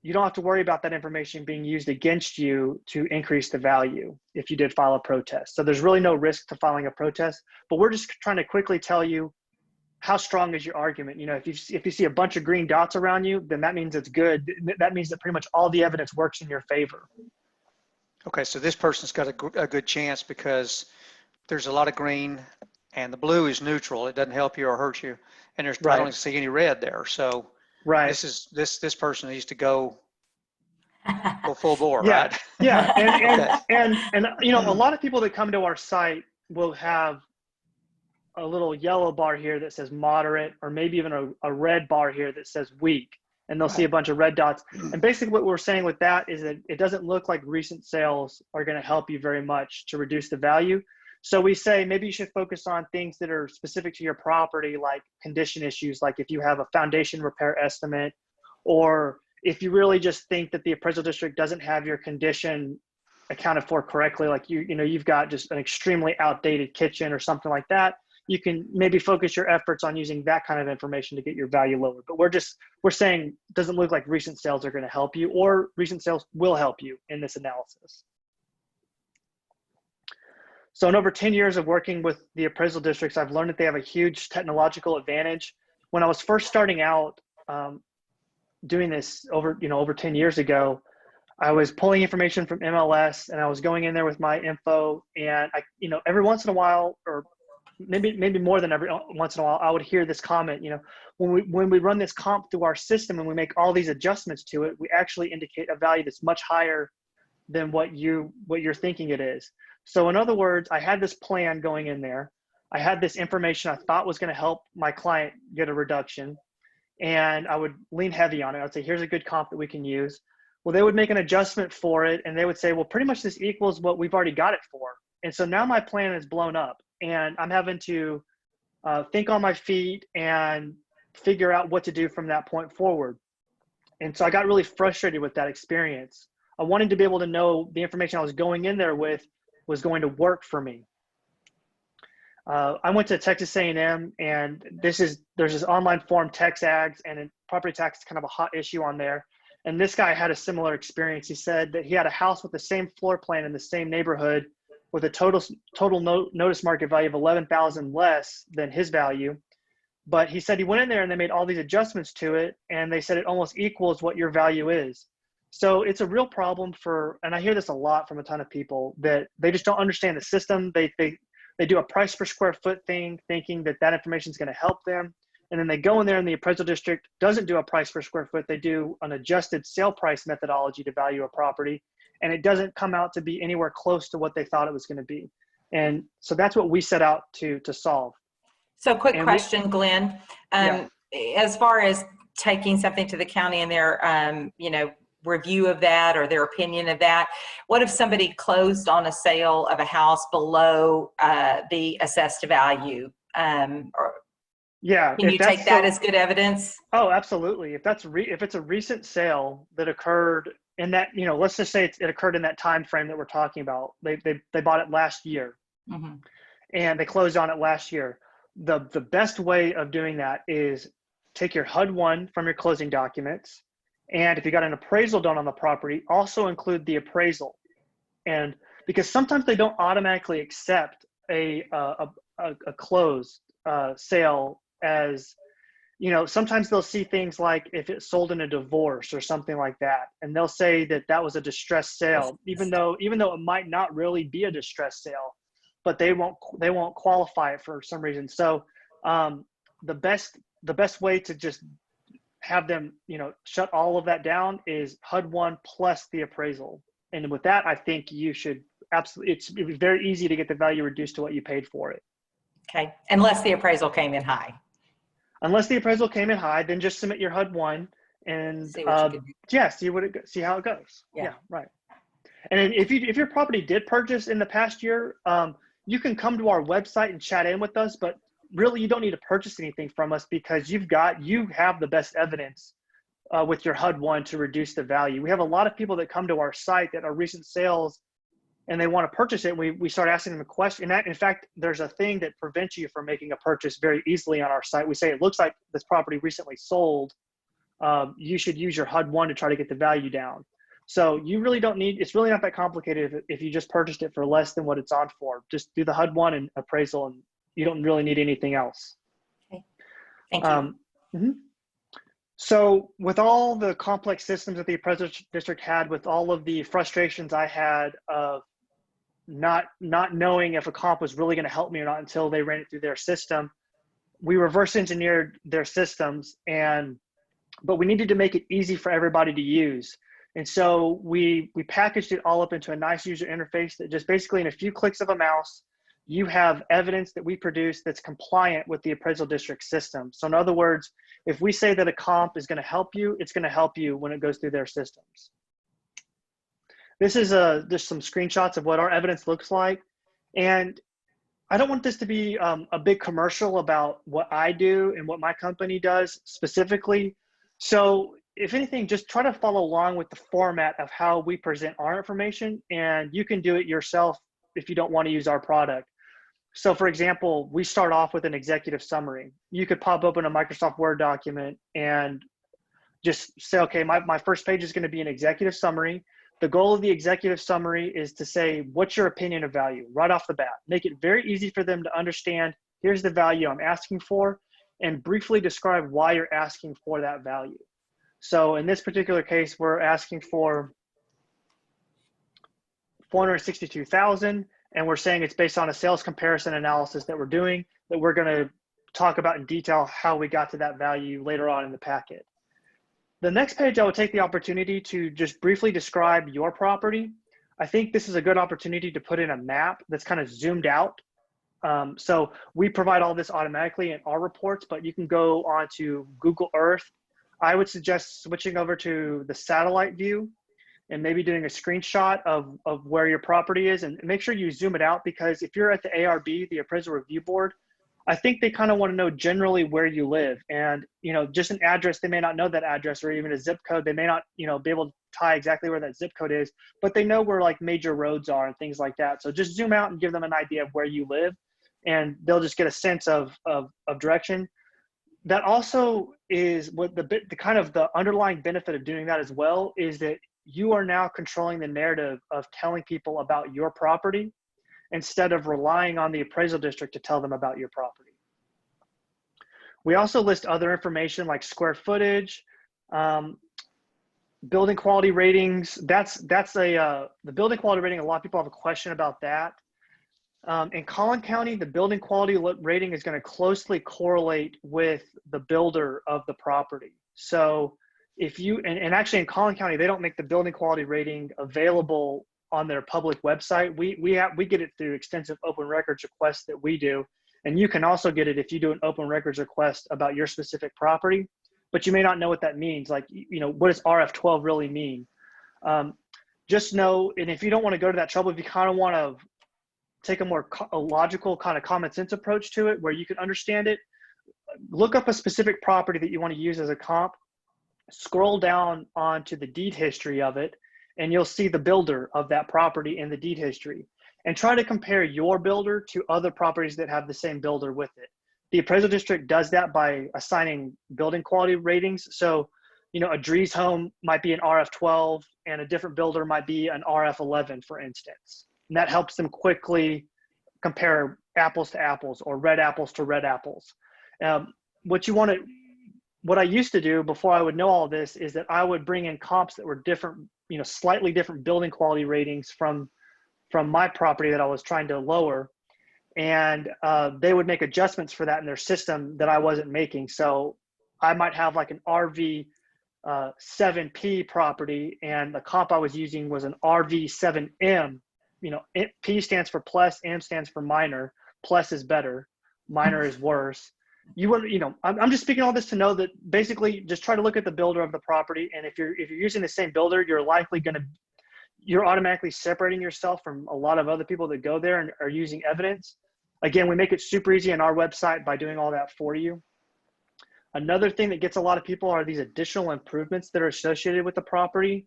Speaker 3: you don't have to worry about that information being used against you to increase the value if you did file a protest. So there's really no risk to filing a protest, but we're just trying to quickly tell you how strong is your argument. You know, if you see a bunch of green dots around you, then that means it's good. That means that pretty much all the evidence works in your favor.
Speaker 2: Okay, so this person's got a good chance because there's a lot of green, and the blue is neutral. It doesn't help you or hurt you, and there's I don't see any red there. So
Speaker 3: right,
Speaker 2: this person needs to go full bore,
Speaker 3: yeah,
Speaker 2: right?
Speaker 3: Yeah,
Speaker 2: Okay.
Speaker 3: and you know, a lot of people that come to our site will have a little yellow bar here that says moderate, or maybe even a red bar here that says weak, and they'll see a bunch of red dots. And basically what we're saying with that is that it doesn't look like recent sales are going to help you very much to reduce the value. So we say maybe you should focus on things that are specific to your property, like condition issues, like if you have a foundation repair estimate, or if you really just think that the appraisal district doesn't have your condition accounted for correctly, like you know, you've got just an extremely outdated kitchen or something like that, you can maybe focus your efforts on using that kind of information to get your value lower. But we're saying it doesn't look like recent sales are going to help you, or recent sales will help you in this analysis. So in over 10 years of working with the appraisal districts, I've learned that they have a huge technological advantage. When I was first starting out doing this over 10 years ago, I was pulling information from MLS, and I was going in there with my info, and every once in a while, or maybe more than every once in a while, I would hear this comment, when we run this comp through our system and we make all these adjustments to it, we actually indicate a value that's much higher than what you're thinking it is. So in other words, I had this plan going in there. I had this information I thought was going to help my client get a reduction, and I would lean heavy on it. I'd say, here's a good comp that we can use. Well, they would make an adjustment for it, and they would say, well, pretty much this equals what we've already got it for. And so now my plan is blown up, and I'm having to think on my feet and figure out what to do from that point forward. And so I got really frustrated with that experience. I wanted to be able to know the information I was going in there with was going to work for me. I went to Texas A&M, and there's this online forum, TexAgs, and property tax is kind of a hot issue on there. And this guy had a similar experience. He said that he had a house with the same floor plan in the same neighborhood with a total notice market value of $11,000 less than his value. But he said he went in there and they made all these adjustments to it, and they said it almost equals what your value is. So it's a real problem and I hear this a lot from a ton of people, that they just don't understand the system. They do a price per square foot thing, thinking that information is going to help them. And then they go in there and the appraisal district doesn't do a price per square foot. They do an adjusted sale price methodology to value a property, and it doesn't come out to be anywhere close to what they thought it was going to be. And so that's what we set out to solve.
Speaker 1: So quick question, Glenn. As far as taking something to the county and their, review of that or their opinion of that, what if somebody closed on a sale of a house below the assessed value? Can you take that as good evidence?
Speaker 3: Oh, absolutely. If it's a recent sale that occurred in that, let's just say it occurred in that time frame that we're talking about. They bought it last year, mm-hmm. and they closed on it last year. The best way of doing that is take your HUD-1 from your closing documents, and if you got an appraisal done on the property, also include the appraisal. And because sometimes they don't automatically accept a closed sale as you know, sometimes they'll see things like if it sold in a divorce or something like that, and they'll say that that was a distressed sale, even though it might not really be a distressed sale, but they won't qualify it for some reason. So the best way to just have them, you know, shut all of that down is HUD-1 plus the appraisal. And with that, I think you should absolutely, it was very easy to get the value reduced to what you paid for it.
Speaker 1: Okay, unless the appraisal came in high.
Speaker 3: Unless the appraisal came in high, then just submit your HUD-1 and
Speaker 1: See what you can do.
Speaker 3: yeah, see how it goes. Yeah, right. And if your property did purchase in the past year, you can come to our website and chat in with us, but really you don't need to purchase anything from us because you have the best evidence with your HUD-1 to reduce the value. We have a lot of people that come to our site that are recent sales and they want to purchase it. We start asking them a question. In fact, there's a thing that prevents you from making a purchase very easily on our site. We say, it looks like this property recently sold. You should use your HUD-1 to try to get the value down. So you really don't need, it's really not that complicated if you just purchased it for less than what it's on for. Just do the HUD-1 and appraisal, and you don't really need anything else.
Speaker 1: Okay, thank you.
Speaker 3: So with all the complex systems that the appraisal district had, with all of the frustrations I had of not knowing if a comp was really going to help me or not until they ran it through their system, we reverse engineered their systems, but we needed to make it easy for everybody to use. And so we packaged it all up into a nice user interface that just basically in a few clicks of a mouse, you have evidence that we produce that's compliant with the appraisal district system. So in other words, if we say that a comp is going to help you, it's going to help you when it goes through their systems. This is just some screenshots of what our evidence looks like. And I don't want this to be a big commercial about what I do and what my company does specifically. So if anything, just try to follow along with the format of how we present our information, and you can do it yourself if you don't want to use our product. So for example, we start off with an executive summary. You could pop open a Microsoft Word document and just say, okay, my first page is going to be an executive summary. The goal of the executive summary is to say, what's your opinion of value right off the bat? Make it very easy for them to understand, here's the value I'm asking for, and briefly describe why you're asking for that value. So in this particular case, we're asking for $462,000, and we're saying it's based on a sales comparison analysis that we're doing, that we're going to talk about in detail how we got to that value later on in the packet. The next page, I would take the opportunity to just briefly describe your property. I think this is a good opportunity to put in a map that's kind of zoomed out. So we provide all this automatically in our reports, but you can go onto Google Earth. I would suggest switching over to the satellite view and maybe doing a screenshot of where your property is, and make sure you zoom it out, because if you're at the ARB, the Appraisal Review Board, I think they kind of want to know generally where you live. And, you know, just an address, they may not know that address, or even a zip code. They may not, you know, be able to tie exactly where that zip code is, but they know where like major roads are and things like that. So just zoom out and give them an idea of where you live, and they'll just get a sense of direction. That also is what the kind of the underlying benefit of doing that as well, is that you are now controlling the narrative of telling people about your property instead of relying on the appraisal district to tell them about your property. We also list other information like square footage, building quality ratings. The building quality rating, a lot of people have a question about that. In Collin County, the building quality rating is going to closely correlate with the builder of the property. So if you, and actually in Collin County, they don't make the building quality rating available on their public website. We get it through extensive open records requests that we do. And you can also get it if you do an open records request about your specific property, but you may not know what that means. Like, you know, what does RF12 really mean? Just know, and if you don't want to go to that trouble, if you kind of want to take a logical kind of common sense approach to it where you can understand it, look up a specific property that you want to use as a comp, scroll down onto the deed history of it, and you'll see the builder of that property in the deed history, and try to compare your builder to other properties that have the same builder with it. The appraisal district does that by assigning building quality ratings. So, you know, a Dries home might be an RF12 and a different builder might be an RF11, for instance. And that helps them quickly compare apples to apples or red apples to red apples. What you want to what I used to do before I would know all this is that I would bring in comps that were different, you know, slightly different building quality ratings from my property that I was trying to lower. And they would make adjustments for that in their system that I wasn't making. So I might have like an RV 7P property, and the comp I was using was an RV7M. You know, P stands for plus, M stands for minor. Plus is better, minor is worse. You would, you know, I'm just speaking all this to know that basically just try to look at the builder of the property, and if you're using the same builder, you're automatically separating yourself from a lot of other people that go there and are using evidence. Again, we make it super easy on our website by doing all that for you. Another thing that gets a lot of people are these additional improvements that are associated with the property.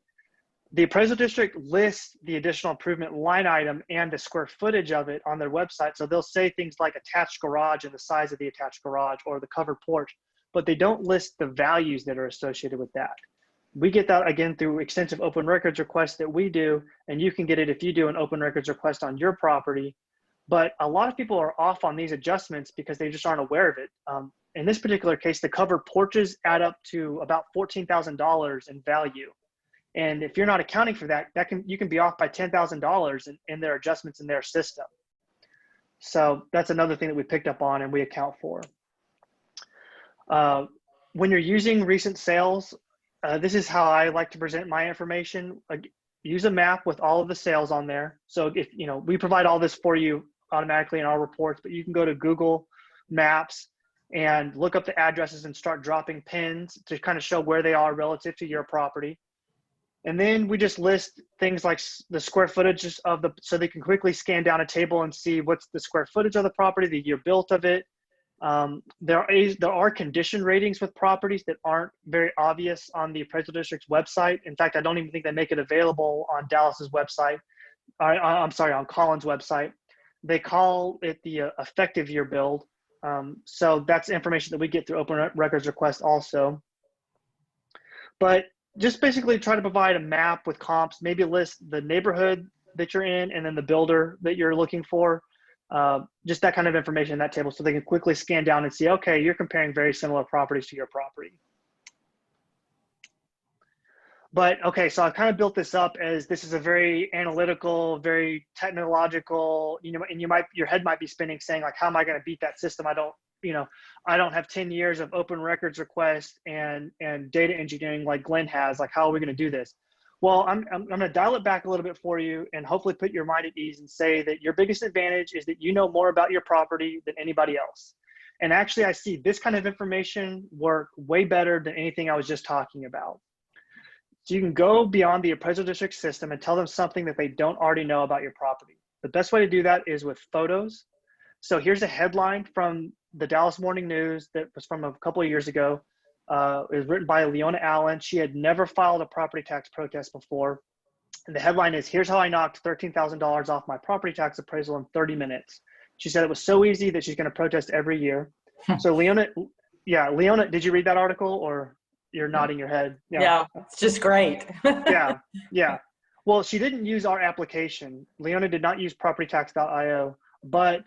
Speaker 3: The appraisal district lists the additional improvement line item and the square footage of it on their website. So they'll say things like attached garage and the size of the attached garage or the covered porch, but they don't list the values that are associated with that. We get that again through extensive open records requests that we do, and you can get it if you do an open records request on your property. But a lot of people are off on these adjustments because they just aren't aware of it. In this particular case, the covered porches add up to about $14,000 in value. And if you're not accounting for that, you can be off by $10,000 in their adjustments in their system. So that's another thing that we picked up on and we account for. When you're using recent sales, this is how I like to present my information. Use a map with all of the sales on there. So if, you know, we provide all this for you automatically in our reports, but you can go to Google Maps and look up the addresses and start dropping pins to kind of show where they are relative to your property. And then we just list things like the square footage of so they can quickly scan down a table and see what's the square footage of the property, the year built of it. There are condition ratings with properties that aren't very obvious on the appraisal district's website. In fact, I don't even think they make it available on Dallas's website. I'm sorry, on Collins' website. They call it the effective year build. So that's information that we get through open records request also. But just basically try to provide a map with comps, maybe list the neighborhood that you're in and then the builder that you're looking for. Just that kind of information in that table so they can quickly scan down and see, okay, you're comparing very similar properties to your property. But okay, so I kind of built this up as this is a very analytical, very technological, you know, and your head might be spinning saying like, how am I going to beat that system? I don't have 10 years of open records requests and data engineering like Glenn has. Like, how are we going to do this? Well, I'm going to dial it back a little bit for you and hopefully put your mind at ease and say that your biggest advantage is that you know more about your property than anybody else. And actually, I see this kind of information work way better than anything I was just talking about. So you can go beyond the appraisal district system and tell them something that they don't already know about your property. The best way to do that is with photos. So here's a headline from the Dallas Morning News that was from a couple of years ago. It was written by Leona Allen. She had never filed a property tax protest before. And the headline is, here's how I knocked $13,000 off my property tax appraisal in 30 minutes. She said it was so easy that she's going to protest every year. So Leona, did you read that article or you're nodding your head?
Speaker 1: Yeah, it's just great.
Speaker 3: Yeah. Well, she didn't use our application. Leona did not use PropertyTax.io, but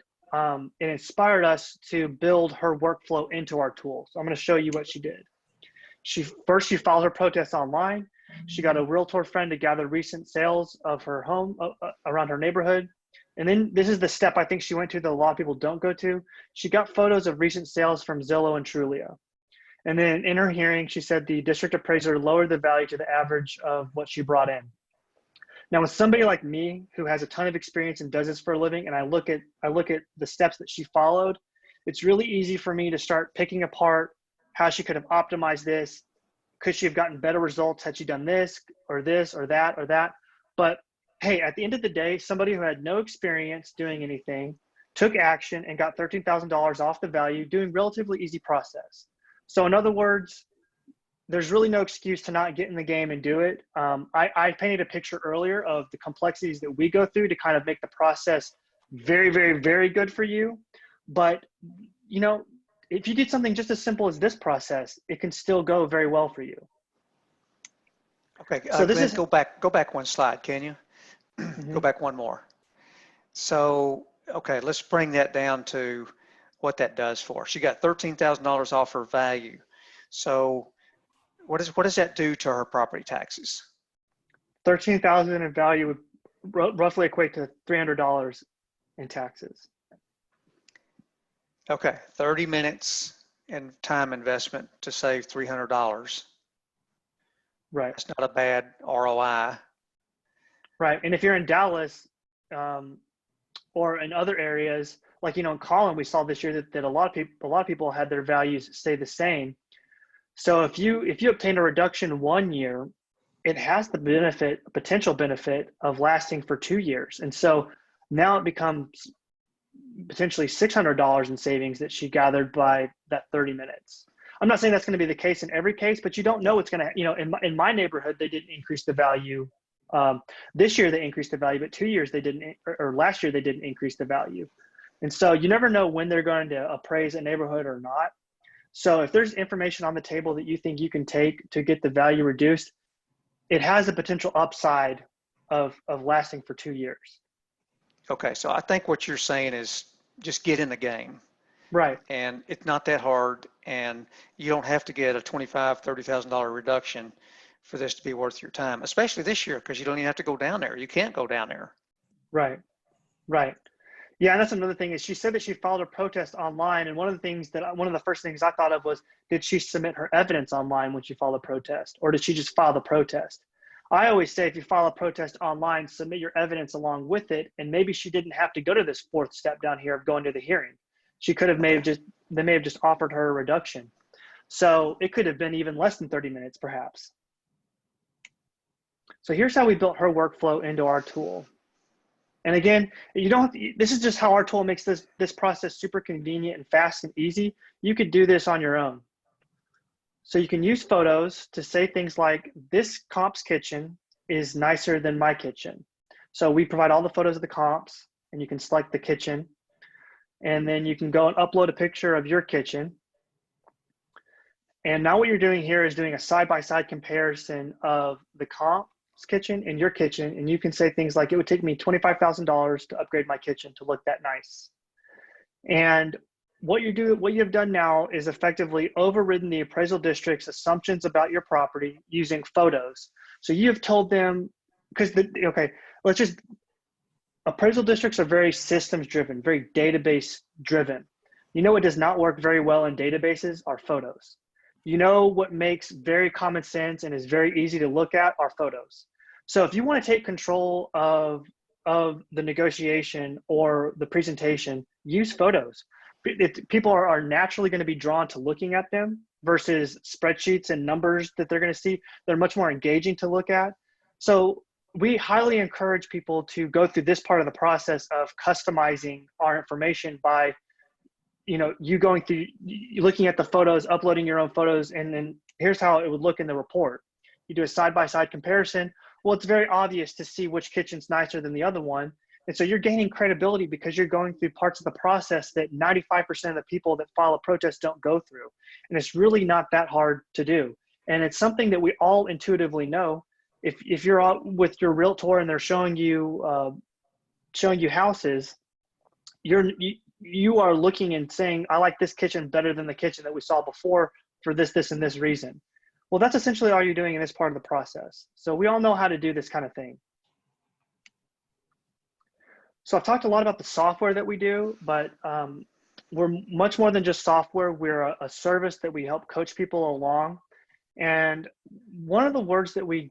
Speaker 3: it inspired us to build her workflow into our tool. So I'm going to show you what she did. She filed her protest online. She got a realtor friend to gather recent sales of her home around her neighborhood. And then this is the step I think she went to that a lot of people don't go to. She got photos of recent sales from Zillow and Trulia. And then in her hearing, she said the district appraiser lowered the value to the average of what she brought in. Now, with somebody like me who has a ton of experience and does this for a living, and I look at the steps that she followed, it's really easy for me to start picking apart how she could have optimized this. Could she have gotten better results had she done this or that or that? But hey, at the end of the day, somebody who had no experience doing anything took action and got $13,000 off the value doing relatively easy process. So in other words, there's really no excuse to not get in the game and do it. I painted a picture earlier of the complexities that we go through to kind of make the process very, very, very good for you. But, you know, if you did something just as simple as this process, it can still go very well for you.
Speaker 2: Okay,
Speaker 3: so this
Speaker 2: Glenn, go back one slide, can you? Mm-hmm. Go back one more. So, okay, let's bring that down to what that does for her. She got $13,000 off her value. So what does that do to her property taxes?
Speaker 3: $13,000 in value would roughly equate to $300 in taxes.
Speaker 2: Okay, 30 minutes in time investment to save $300.
Speaker 3: Right.
Speaker 2: That's not a bad ROI.
Speaker 3: Right. And if you're in Dallas or in other areas, like, in Collin, we saw this year that a lot of people had their values stay the same. So if you obtain a reduction 1 year, it has the potential benefit of lasting for 2 years. And so now it becomes potentially $600 in savings that she gathered by that 30 minutes. I'm not saying that's going to be the case in every case, but you don't know it's going to, in my neighborhood, they didn't increase the value. This year they increased the value, but 2 years they didn't, or last year they didn't increase the value. And so you never know when they're going to appraise a neighborhood or not. So if there's information on the table that you think you can take to get the value reduced, it has a potential upside of lasting for 2 years.
Speaker 2: Okay, so I think what you're saying is just get in the game.
Speaker 3: Right.
Speaker 2: And it's not that hard, and you don't have to get a $25,000, $30,000 reduction for this to be worth your time, especially this year, because you don't even have to go down there. You can't go down there.
Speaker 3: Right. Right. Yeah, and that's another thing is she said that she filed a protest online, and one of the first things I thought of was, did she submit her evidence online when she filed a protest, or did she just file the protest? I always say if you file a protest online, submit your evidence along with it, and maybe she didn't have to go to this fourth step down here of going to the hearing. She could have they may have just offered her a reduction. So it could have been even less than 30 minutes perhaps. So here's how we built her workflow into our tool. And again, this is just how our tool makes this process super convenient and fast and easy. You could do this on your own. So you can use photos to say things like, this comp's kitchen is nicer than my kitchen. So we provide all the photos of the comps, and you can select the kitchen. And then you can go and upload a picture of your kitchen. And now what you're doing here is doing a side-by-side comparison of the comp's kitchen and your kitchen. And you can say things like, it would take me $25,000 to upgrade my kitchen to look that nice. And what you have done now is effectively overridden the appraisal district's assumptions about your property using photos. So you have told them, appraisal districts are very systems driven, very database driven. You know what does not work very well in databases are photos. You know what makes very common sense and is very easy to look at are photos. So if you want to take control of the negotiation or the presentation, use photos. People are naturally going to be drawn to looking at them versus spreadsheets and numbers that they're going to see. They're much more engaging to look at. So we highly encourage people to go through this part of the process of customizing our information by, you going through, you looking at the photos, uploading your own photos, and then here's how it would look in the report. You do a side-by-side comparison. Well, it's very obvious to see which kitchen's nicer than the other one. And so you're gaining credibility because you're going through parts of the process that 95% of the people that file a protest don't go through. And it's really not that hard to do. And it's something that we all intuitively know. If you're out with your realtor and they're showing you houses, you are looking and saying, I like this kitchen better than the kitchen that we saw before for this, and this reason. Well, that's essentially all you're doing in this part of the process. So we all know how to do this kind of thing. So I've talked a lot about the software that we do, but we're much more than just software. We're a service that we help coach people along. And one of the words that we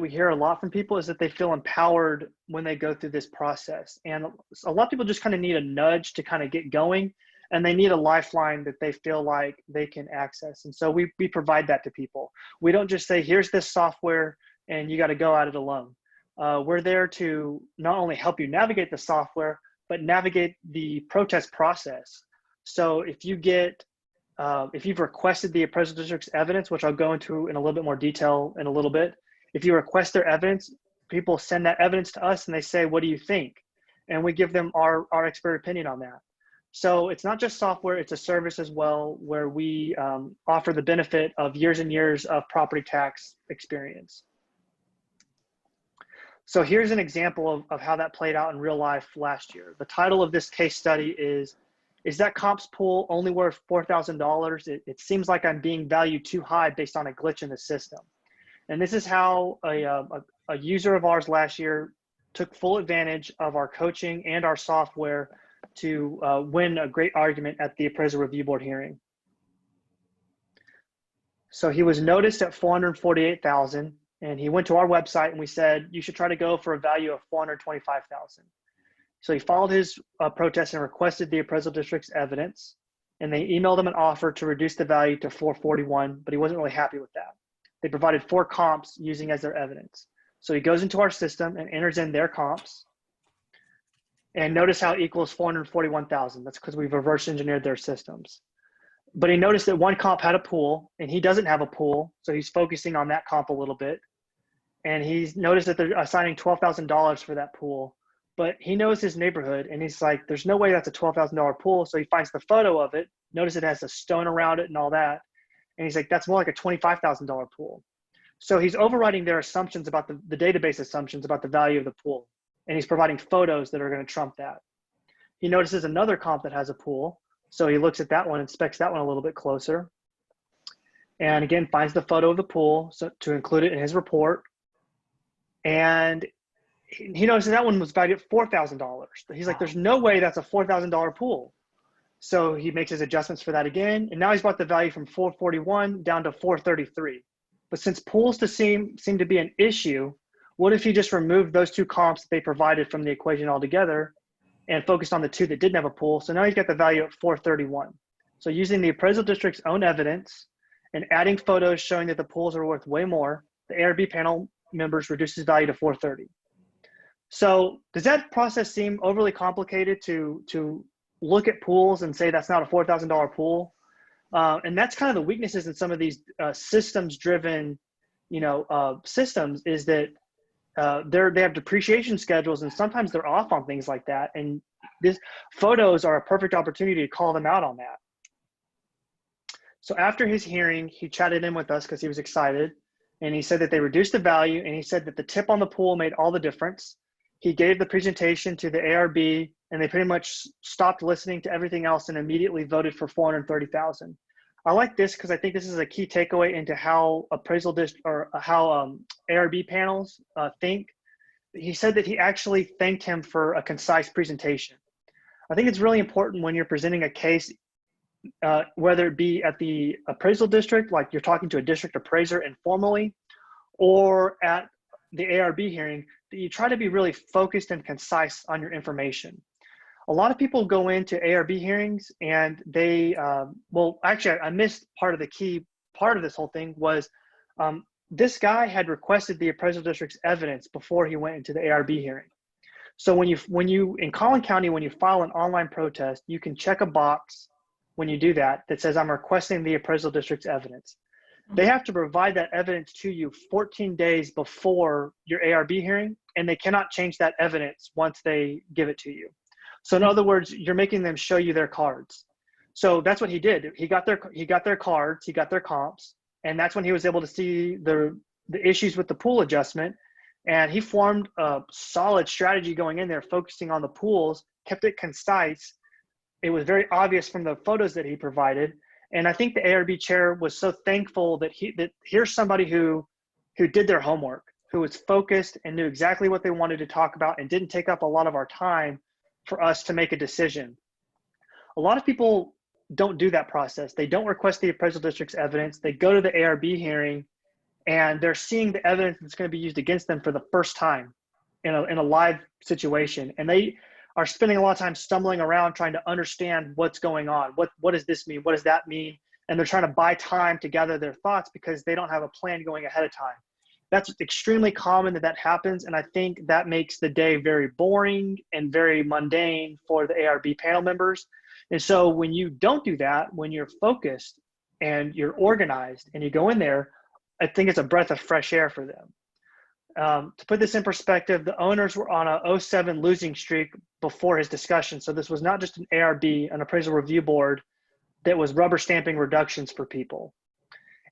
Speaker 3: hear a lot from people is that they feel empowered when they go through this process. And a lot of people just kind of need a nudge to kind of get going, and they need a lifeline that they feel like they can access. And so we provide that to people. We don't just say, here's this software and you got to go at it alone. We're there to not only help you navigate the software, but navigate the protest process. So if you've requested the appraisal district's evidence, which I'll go into in a little bit more detail in a little bit, if you request their evidence, people send that evidence to us and they say, what do you think? And we give them our expert opinion on that. So it's not just software, it's a service as well, where we offer the benefit of years and years of property tax experience. So here's an example of how that played out in real life last year. The title of this case study is is that comps pool only worth $4,000? It seems like I'm being valued too high based on a glitch in the system. And this is how a user of ours last year took full advantage of our coaching and our software to win a great argument at the appraisal review board hearing. So he was noticed at 448,000, and he went to our website and we said, you should try to go for a value of 425,000. So he filed his protest and requested the appraisal district's evidence, and they emailed him an offer to reduce the value to 441, but he wasn't really happy with that. They provided 4 comps using as their evidence. So he goes into our system and enters in their comps, and notice how it equals 441,000. That's because we've reverse engineered their systems. But he noticed that one comp had a pool and he doesn't have a pool. So he's focusing on that comp a little bit. And he's noticed that they're assigning $12,000 for that pool, but he knows his neighborhood and he's like, there's no way that's a $12,000 pool. So he finds the photo of it, notice it has a stone around it and all that. And he's like, that's more like a $25,000 pool. So he's overriding their assumptions about the database assumptions about the value of the pool. And he's providing photos that are going to trump that. He notices another comp that has a pool. So he looks at that one, inspects that one a little bit closer. And again, finds the photo of the pool to include it in his report. And he notices that one was valued at $4,000. He's like, there's no way that's a $4,000 pool. So he makes his adjustments for that again. And now he's brought the value from 441 down to 433. But since pools seem to be an issue, what if he just removed those 2 comps that they provided from the equation altogether and focused on the 2 that didn't have a pool? So now he's got the value at 431. So using the appraisal district's own evidence and adding photos showing that the pools are worth way more, the ARB panel members reduces value to 430. So does that process seem overly complicated to look at pools and say that's not a $4,000 pool? And that's kind of the weaknesses in some of these systems-driven, systems, is that they have depreciation schedules and sometimes they're off on things like that. And these photos are a perfect opportunity to call them out on that. So after his hearing, he chatted in with us because he was excited. And he said that they reduced the value, and he said that the tip on the pool made all the difference. He gave the presentation to the ARB, and they pretty much stopped listening to everything else and immediately voted for 430,000. I like this because I think this is a key takeaway into how appraisal how ARB panels think. He said that he actually thanked him for a concise presentation. I think it's really important when you're presenting a case, whether it be at the appraisal district, like you're talking to a district appraiser informally, or at the ARB hearing, that you try to be really focused and concise on your information. A lot of people go into ARB hearings and they, well, actually I missed part of the key part of this whole thing was this guy had requested the appraisal district's evidence before he went into the ARB hearing. So when you in Collin County, when you file an online protest, you can check a box when you do that says, I'm requesting the appraisal district's evidence. They have to provide that evidence to you 14 days before your ARB hearing, and they cannot change that evidence once they give it to you. So in other words, you're making them show you their cards. So that's what he did. He got their cards, he got their comps, and that's when he was able to see the issues with the pool adjustment. And he formed a solid strategy going in there, focusing on the pools, kept it concise. It was very obvious from the photos that he provided. And I think the ARB chair was so thankful that here's somebody who did their homework, who was focused and knew exactly what they wanted to talk about and didn't take up a lot of our time for us to make a decision. A lot of people don't do that process. They don't request the appraisal district's evidence. They go to the ARB hearing and they're seeing the evidence that's going to be used against them for the first time in a live situation. And they are spending a lot of time stumbling around trying to understand what's going on. What does this mean? What does that mean? And they're trying to buy time to gather their thoughts because they don't have a plan going ahead of time. That's extremely common that happens. And I think that makes the day very boring and very mundane for the ARB panel members. And so when you don't do that, when you're focused and you're organized and you go in there, I think it's a breath of fresh air for them. To put this in perspective, the owners were on a 0-7 losing streak before his discussion. So this was not just an ARB, an appraisal review board, that was rubber stamping reductions for people.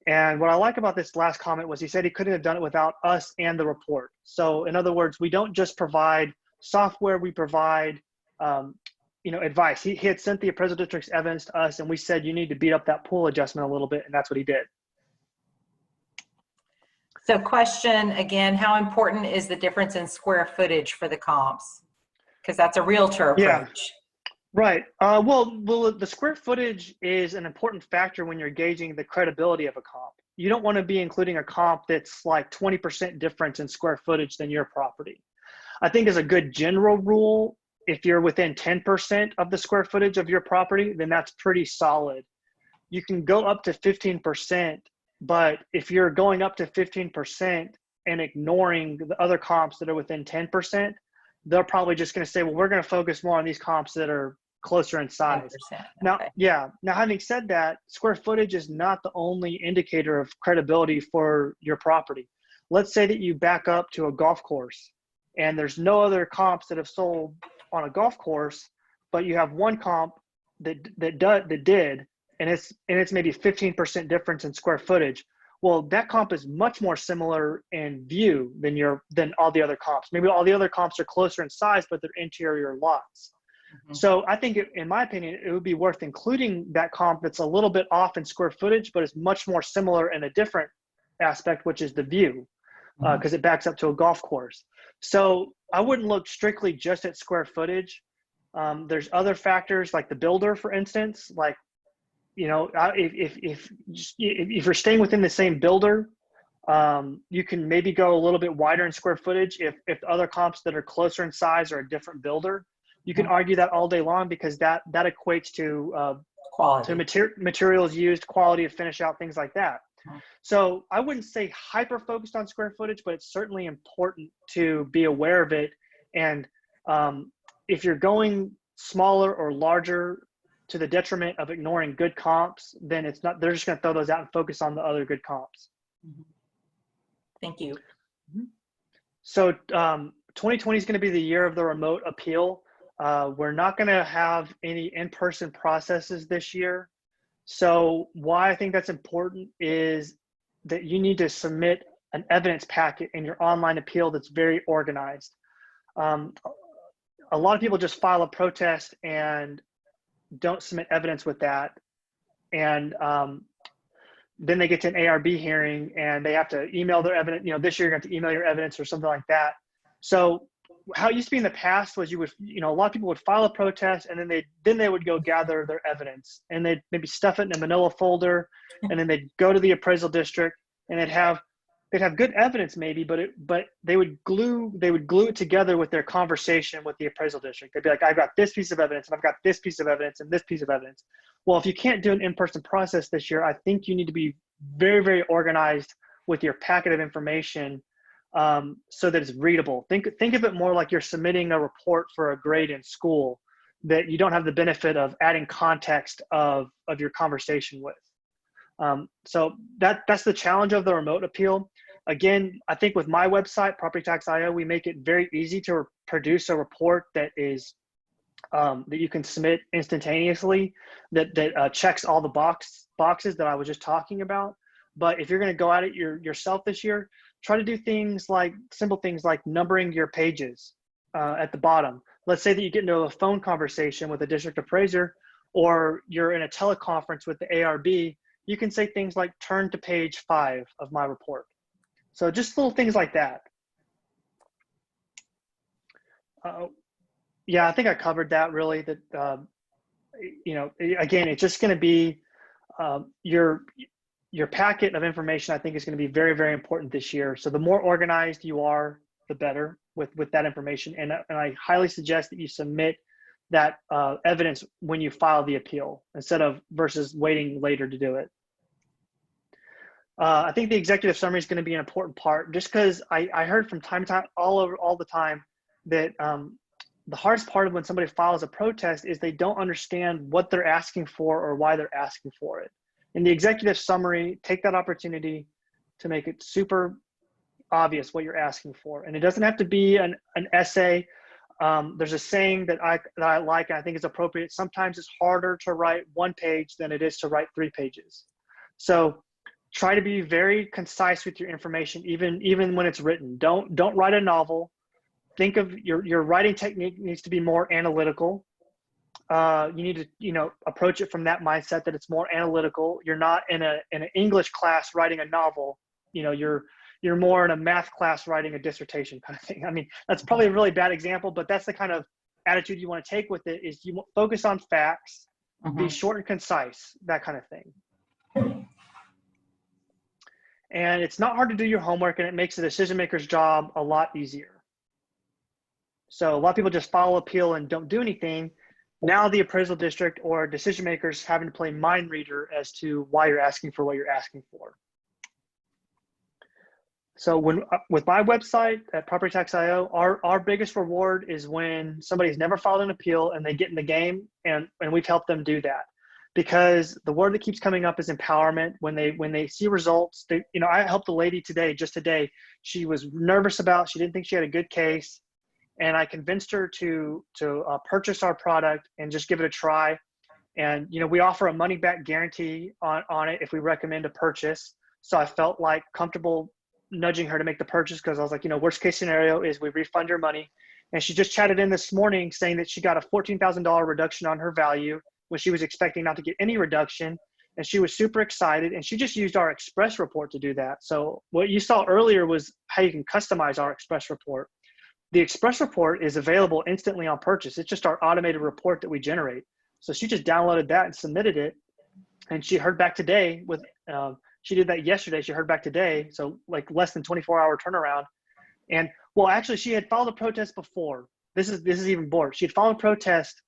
Speaker 3: And what I like about this last comment was he said he couldn't have done it without us and the report. So in other words, we don't just provide software, we provide advice. He had sent the appraisal district's evidence to us, and we said, you need to beat up that pool adjustment a little bit, and that's what he did.
Speaker 1: So question again, how important is the difference in square footage for the comps? Because that's a realtor approach.
Speaker 3: Right. Well, the square footage is an important factor when you're gauging the credibility of a comp. You don't want to be including a comp that's like 20% difference in square footage than your property. I think as a good general rule, if you're within 10% of the square footage of your property, then that's pretty solid. You can go up to 15%, but if you're going up to 15% and ignoring the other comps that are within 10%, they're probably just going to say, well, we're going to focus more on these comps that are closer in size. Now,
Speaker 1: okay.
Speaker 3: Now, having said that, square footage is not the only indicator of credibility for your property. Let's say that you back up to a golf course and there's no other comps that have sold on a golf course, but you have one comp that did, and it's maybe 15% difference in square footage. Well, that comp is much more similar in view than all the other comps. Maybe all the other comps are closer in size, but they're interior lots. Mm-hmm. So I think, in my opinion, it would be worth including that comp that's a little bit off in square footage, but is much more similar in a different aspect, which is the view, because it backs up to a golf course. So I wouldn't look strictly just at square footage. There's other factors like the builder, for instance. Like, if you're staying within the same builder, you can maybe go a little bit wider in square footage if the other comps that are closer in size are a different builder. You can argue that all day long because that equates to quality, to materials used, quality of finish out, things like that. So I wouldn't say hyper focused on square footage, but it's certainly important to be aware of it. And if you're going smaller or larger to the detriment of ignoring good comps, then it's not, they're just going to throw those out and focus on the other good comps.
Speaker 1: Thank you.
Speaker 3: So 2020 is going to be the year of the remote appeal. We're not going to have any in-person processes this year. So why I think that's important is that you need to submit an evidence packet in your online appeal that's very organized. A lot of people just file a protest and don't submit evidence with that. And then they get to an ARB hearing and they have to email their evidence. This year you're going to have to email your evidence or something like that. So how it used to be in the past was you would, a lot of people would file a protest and then they would go gather their evidence and they'd maybe stuff it in a manila folder and then they'd go to the appraisal district and they'd have good evidence maybe, but they would glue it together with their conversation with the appraisal district. They'd be like, I've got this piece of evidence and I've got this piece of evidence and this piece of evidence. Well, if you can't do an in-person process this year, I think you need to be very, very organized with your packet of information so that it's readable. Think of it more like you're submitting a report for a grade in school that you don't have the benefit of adding context of your conversation with. So that's the challenge of the remote appeal. Again, I think with my website, PropertyTax.io, we make it very easy to produce a report that is that you can submit instantaneously, that checks all the boxes that I was just talking about. But if you're going to go at it yourself this year, try to do simple things like numbering your pages at the bottom. Let's say that you get into a phone conversation with a district appraiser, or you're in a teleconference with the ARB. You can say things like, turn to page 5 of my report. So just little things like that. Yeah, I think I covered that really. That again, it's just going to be your packet of information. I think is going to be very, very important this year. So the more organized you are, the better with that information. And I highly suggest that you submit that evidence when you file the appeal versus waiting later to do it. I think the executive summary is going to be an important part, just because I heard from time to time, all the time, that the hardest part of when somebody files a protest is they don't understand what they're asking for or why they're asking for it. In the executive summary, take that opportunity to make it super obvious what you're asking for. And it doesn't have to be an essay. There's a saying that I like and I think is appropriate. Sometimes it's harder to write 1 page than it is to write 3 pages. So try to be very concise with your information, even when it's written. Don't write a novel. Think of your writing technique needs to be more analytical. You need to, approach it from that mindset that it's more analytical. You're not in an English class writing a novel. You're more in a math class writing a dissertation kind of thing. I mean, that's probably a really bad example, but that's the kind of attitude you want to take with it. Is you focus on facts, be short and concise, that kind of thing. And it's not hard to do your homework, and it makes the decision maker's job a lot easier. So a lot of people just follow appeal and don't do anything. Now the appraisal district or decision makers having to play mind reader as to why you're asking for what you're asking for. So with my website at PropertyTax.io, our biggest reward is when somebody's never filed an appeal and they get in the game, and we've helped them do that. Because the word that keeps coming up is empowerment. When they see results, I helped a lady just today. She was nervous she didn't think she had a good case. And I convinced her to purchase our product and just give it a try. And, we offer a money back guarantee on it if we recommend a purchase. So I felt like comfortable nudging her to make the purchase, because I was like, worst case scenario is we refund your money. And she just chatted in this morning saying that she got a $14,000 reduction on her value when she was expecting not to get any reduction. And she was super excited, and she just used our express report to do that. So what you saw earlier was how you can customize our express report. The express report is available instantly on purchase. It's just our automated report that we generate. So she just downloaded that and submitted it. And she heard back today she did that yesterday. She heard back today. So like less than 24-hour turnaround. And well, actually she had filed a protest before. This is even more. She had filed a protest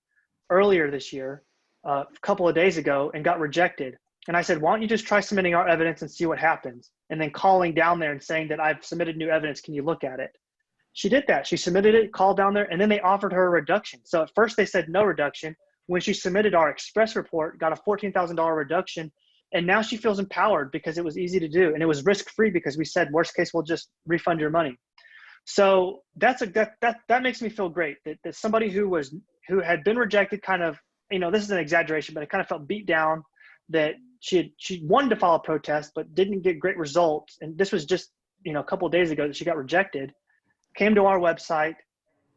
Speaker 3: earlier this year, a couple of days ago, and got rejected. And I said, why don't you just try submitting our evidence and see what happens? And then calling down there and saying that I've submitted new evidence. Can you look at it? She did that. She submitted it, called down there, and then they offered her a reduction. So at first they said no reduction. When she submitted our express report, got a $14,000 reduction, and now she feels empowered because it was easy to do, and it was risk-free because we said worst case we'll just refund your money. So that makes me feel great that somebody who had been rejected, kind of, this is an exaggeration, but it kind of felt beat down, that she wanted to file a protest but didn't get great results, and this was just a couple of days ago that she got rejected. Came to our website.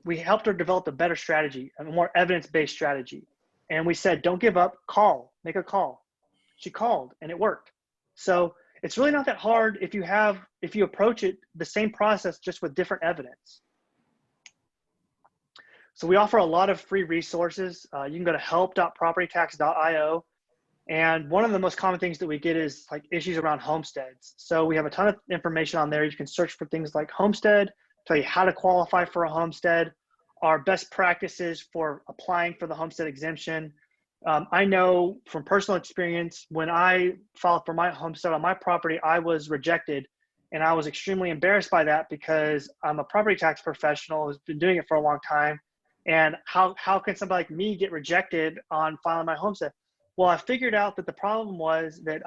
Speaker 3: We helped her develop a better strategy, a more evidence-based strategy. And we said, don't give up, make a call. She called and it worked. So it's really not that hard if you approach it the same process, just with different evidence. So we offer a lot of free resources. You can go to help.propertytax.io. And one of the most common things that we get is like issues around homesteads. So we have a ton of information on there. You can search for things like homestead, tell you how to qualify for a homestead, our best practices for applying for the homestead exemption. I know from personal experience, when I filed for my homestead on my property, I was rejected, and I was extremely embarrassed by that because I'm a property tax professional who's been doing it for a long time. And how can somebody like me get rejected on filing my homestead? Well, I figured out that the problem was that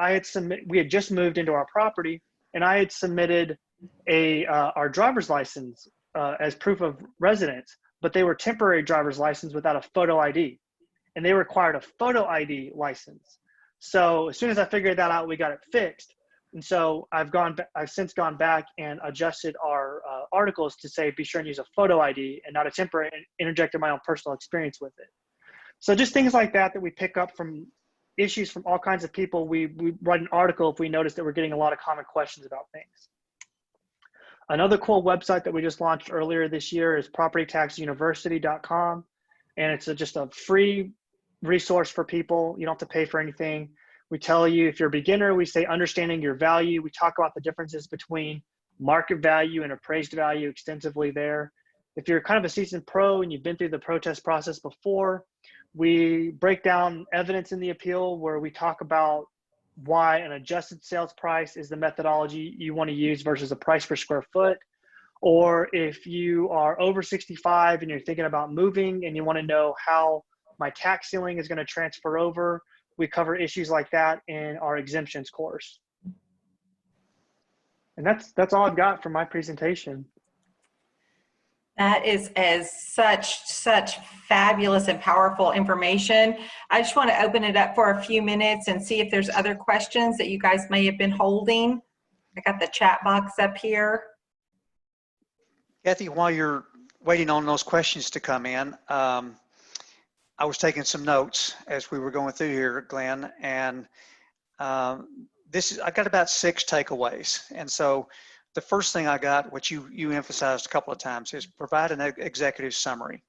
Speaker 3: we had just moved into our property, and I had submitted our driver's license as proof of residence, but they were temporary driver's license without a photo ID, and they required a photo ID license. So as soon as I figured that out, we got it fixed. And so I've since gone back and adjusted our articles to say, be sure and use a photo ID and not a temporary, and interjected my own personal experience with it. So just things like that we pick up from issues from all kinds of people. We write an article if we notice that we're getting a lot of common questions about things. Another cool website that we just launched earlier this year is PropertyTaxUniversity.com. And it's just a free resource for people. You don't have to pay for anything. We tell you, if you're a beginner, we say understanding your value. We talk about the differences between market value and appraised value extensively there. If you're kind of a seasoned pro and you've been through the protest process before, we break down evidence in the appeal where we talk about why an adjusted sales price is the methodology you want to use versus a price per square foot. Or if you are over 65 and you're thinking about moving and you want to know how my tax ceiling is going to transfer over, we cover issues like that in our exemptions course. And that's all I've got for my presentation.
Speaker 1: That is such fabulous and powerful information. I just want to open it up for a few minutes and see if there's other questions that you guys may have been holding. I got the chat box up here.
Speaker 2: Kathy, while you're waiting on those questions to come in, I was taking some notes as we were going through here, Glenn, and I got about 6 takeaways. And so the first thing I got, which you emphasized a couple of times, is provide an executive summary.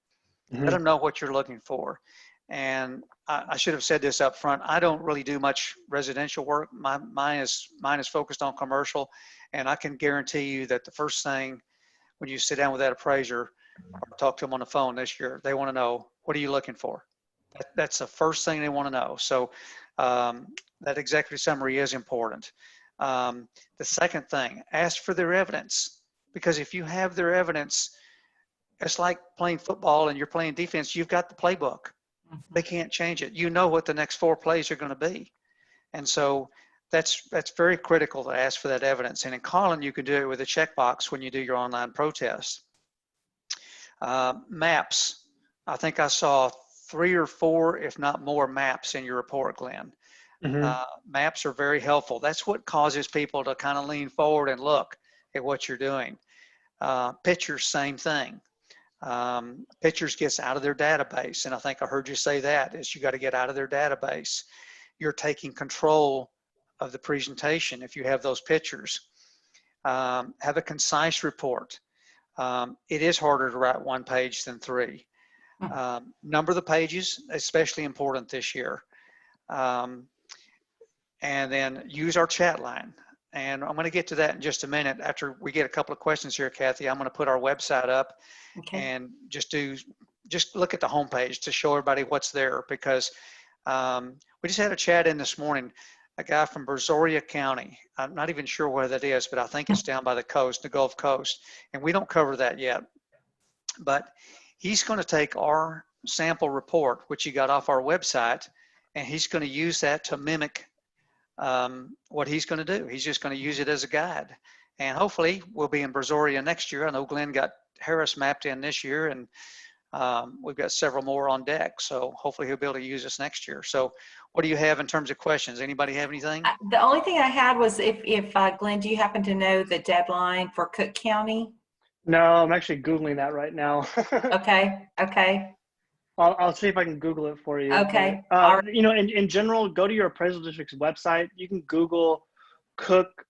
Speaker 3: Mm-hmm.
Speaker 2: Let them know what you're looking for. And I should have said this up front. I don't really do much residential work. Mine is focused on commercial, and I can guarantee you that the first thing when you sit down with that appraiser or talk to them on the phone this year, they want to know, what are you looking for? That's the first thing they want to know. So that executive summary is important. The second thing, ask for their evidence, because if you have their evidence, it's like playing football and you're playing defense. You've got the playbook. They can't change it. You know what the next 4 plays are going to be. And so that's very critical to ask for that evidence. And in Colin, you can do it with a checkbox when you do your online protest. Maps. I think I saw 3 or 4, if not more, maps in your report, Glenn.
Speaker 3: Mm-hmm.
Speaker 2: Maps are very helpful. That's what causes people to kind of lean forward and look at what you're doing. Pictures, same thing. Pictures gets out of their database, and I think I heard you say that, is you got to get out of their database. You're taking control of the presentation if you have those pictures. Have a concise report. It is harder to write 1 page than 3. Number the pages, especially important this year. And then use our chat line. And I'm going to get to that in just a minute. After we get a couple of questions here, Kathy, I'm going to put our website up.
Speaker 1: Okay.
Speaker 2: And just look at the homepage to show everybody what's there, because we just had a chat in this morning, a guy from Brazoria County. I'm not even sure where that is, but I think it's down by the coast, the Gulf Coast, and we don't cover that yet. But he's going to take our sample report, which he got off our website, and he's going to use that to mimic what he's going to do. He's just going to use it as a guide. And hopefully we'll be in Brazoria next year. I know Glenn got Harris mapped in this year, and we've got several more on deck. So hopefully he'll be able to use us next year. So what do you have in terms of questions? Anybody have anything?
Speaker 1: The only thing I had was if Glenn, do you happen to know the deadline for Cook County?
Speaker 3: No, I'm actually Googling that right now.
Speaker 1: Okay. Okay.
Speaker 3: I'll see if I can Google it for you.
Speaker 1: Okay.
Speaker 3: You know, in general, go to your appraisal district's website. You can Google Cook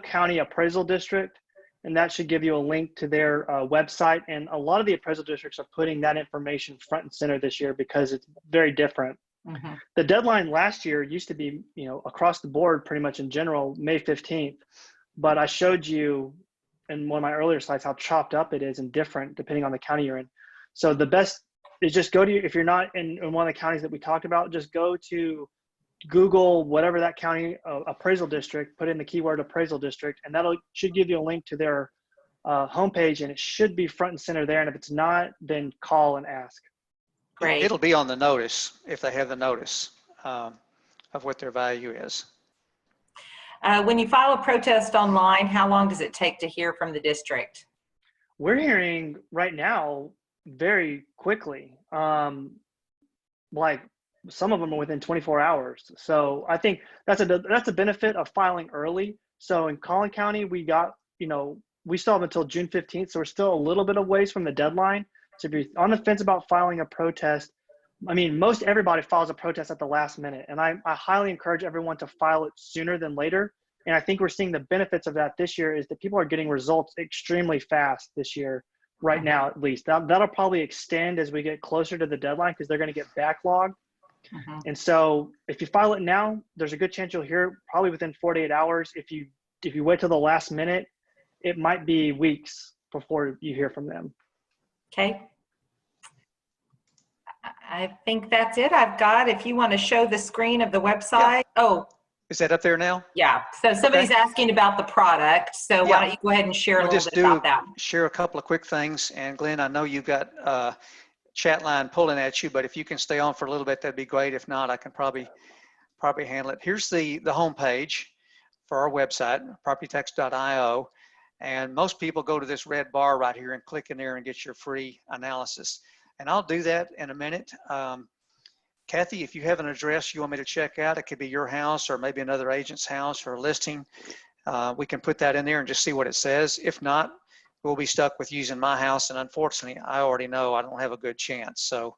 Speaker 3: County Appraisal District, and that should give you a link to their website. And a lot of the appraisal districts are putting that information front and center this year because it's very different.
Speaker 1: Mm-hmm.
Speaker 3: The deadline last year used to be, you know, across the board, pretty much in general, May 15th. But I showed you in one of my earlier slides how chopped up it is and different depending on the county you're in. So the best is just go to, if you're not in one of the counties that we talked about, just go to Google whatever that county appraisal district, put in the keyword appraisal district, and should give you a link to their homepage, and it should be front and center there. And if it's not, then call and ask.
Speaker 1: Great.
Speaker 2: It'll be on the notice if they have the notice of what their value is.
Speaker 1: When you file a protest online, how long does it take to hear from the district?
Speaker 3: We're hearing right now very quickly. Like some of them are within 24 hours. So I think that's a benefit of filing early. So in Collin County, we got, you know, we still have until June 15th. So we're still a little bit of ways from the deadline. So if you're on the fence about filing a protest, I mean, most everybody files a protest at the last minute. And I highly encourage everyone to file it sooner than later. And I think we're seeing the benefits of that this year is that people are getting results extremely fast this year, right now at least. That'll probably extend as we get closer to the deadline because they're going to get backlogged. Mm-hmm. And so if you file it now, there's a good chance you'll hear it probably within 48 hours. If you wait till the last minute, it might be weeks before you hear from them.
Speaker 1: Okay. I think that's it. I've got, if you want to show the screen of the website. Yeah. Oh.
Speaker 2: Is that up there now?
Speaker 1: Yeah. So somebody's asking about the product. So why don't you go ahead and share a little bit about that?
Speaker 2: Share a couple of quick things. And Glenn, I know you've got chat line pulling at you, but if you can stay on for a little bit, that'd be great. If not, I can probably handle it. Here's the homepage for our website, PropertyTax.io. And most people go to this red bar right here and click in there and get your free analysis. And I'll do that in a minute. Kathy, if you have an address you want me to check out, it could be your house or maybe another agent's house or a listing. We can put that in there and just see what it says. If not, we'll be stuck with using my house. And unfortunately, I already know I don't have a good chance. So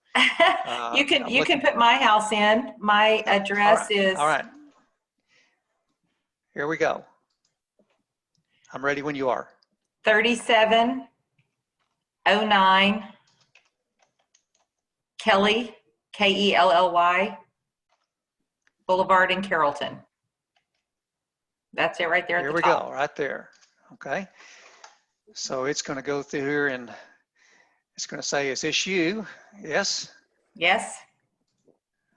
Speaker 1: you can put my house in. My address is.
Speaker 2: All right. Here we go. I'm ready when you are.
Speaker 1: 3709 Kelly, Kelly Boulevard in Carrollton. That's it right there at the top.
Speaker 2: Here we go, right there. Okay. So it's going to go through here and it's going to say, is this you? Yes.
Speaker 1: Yes.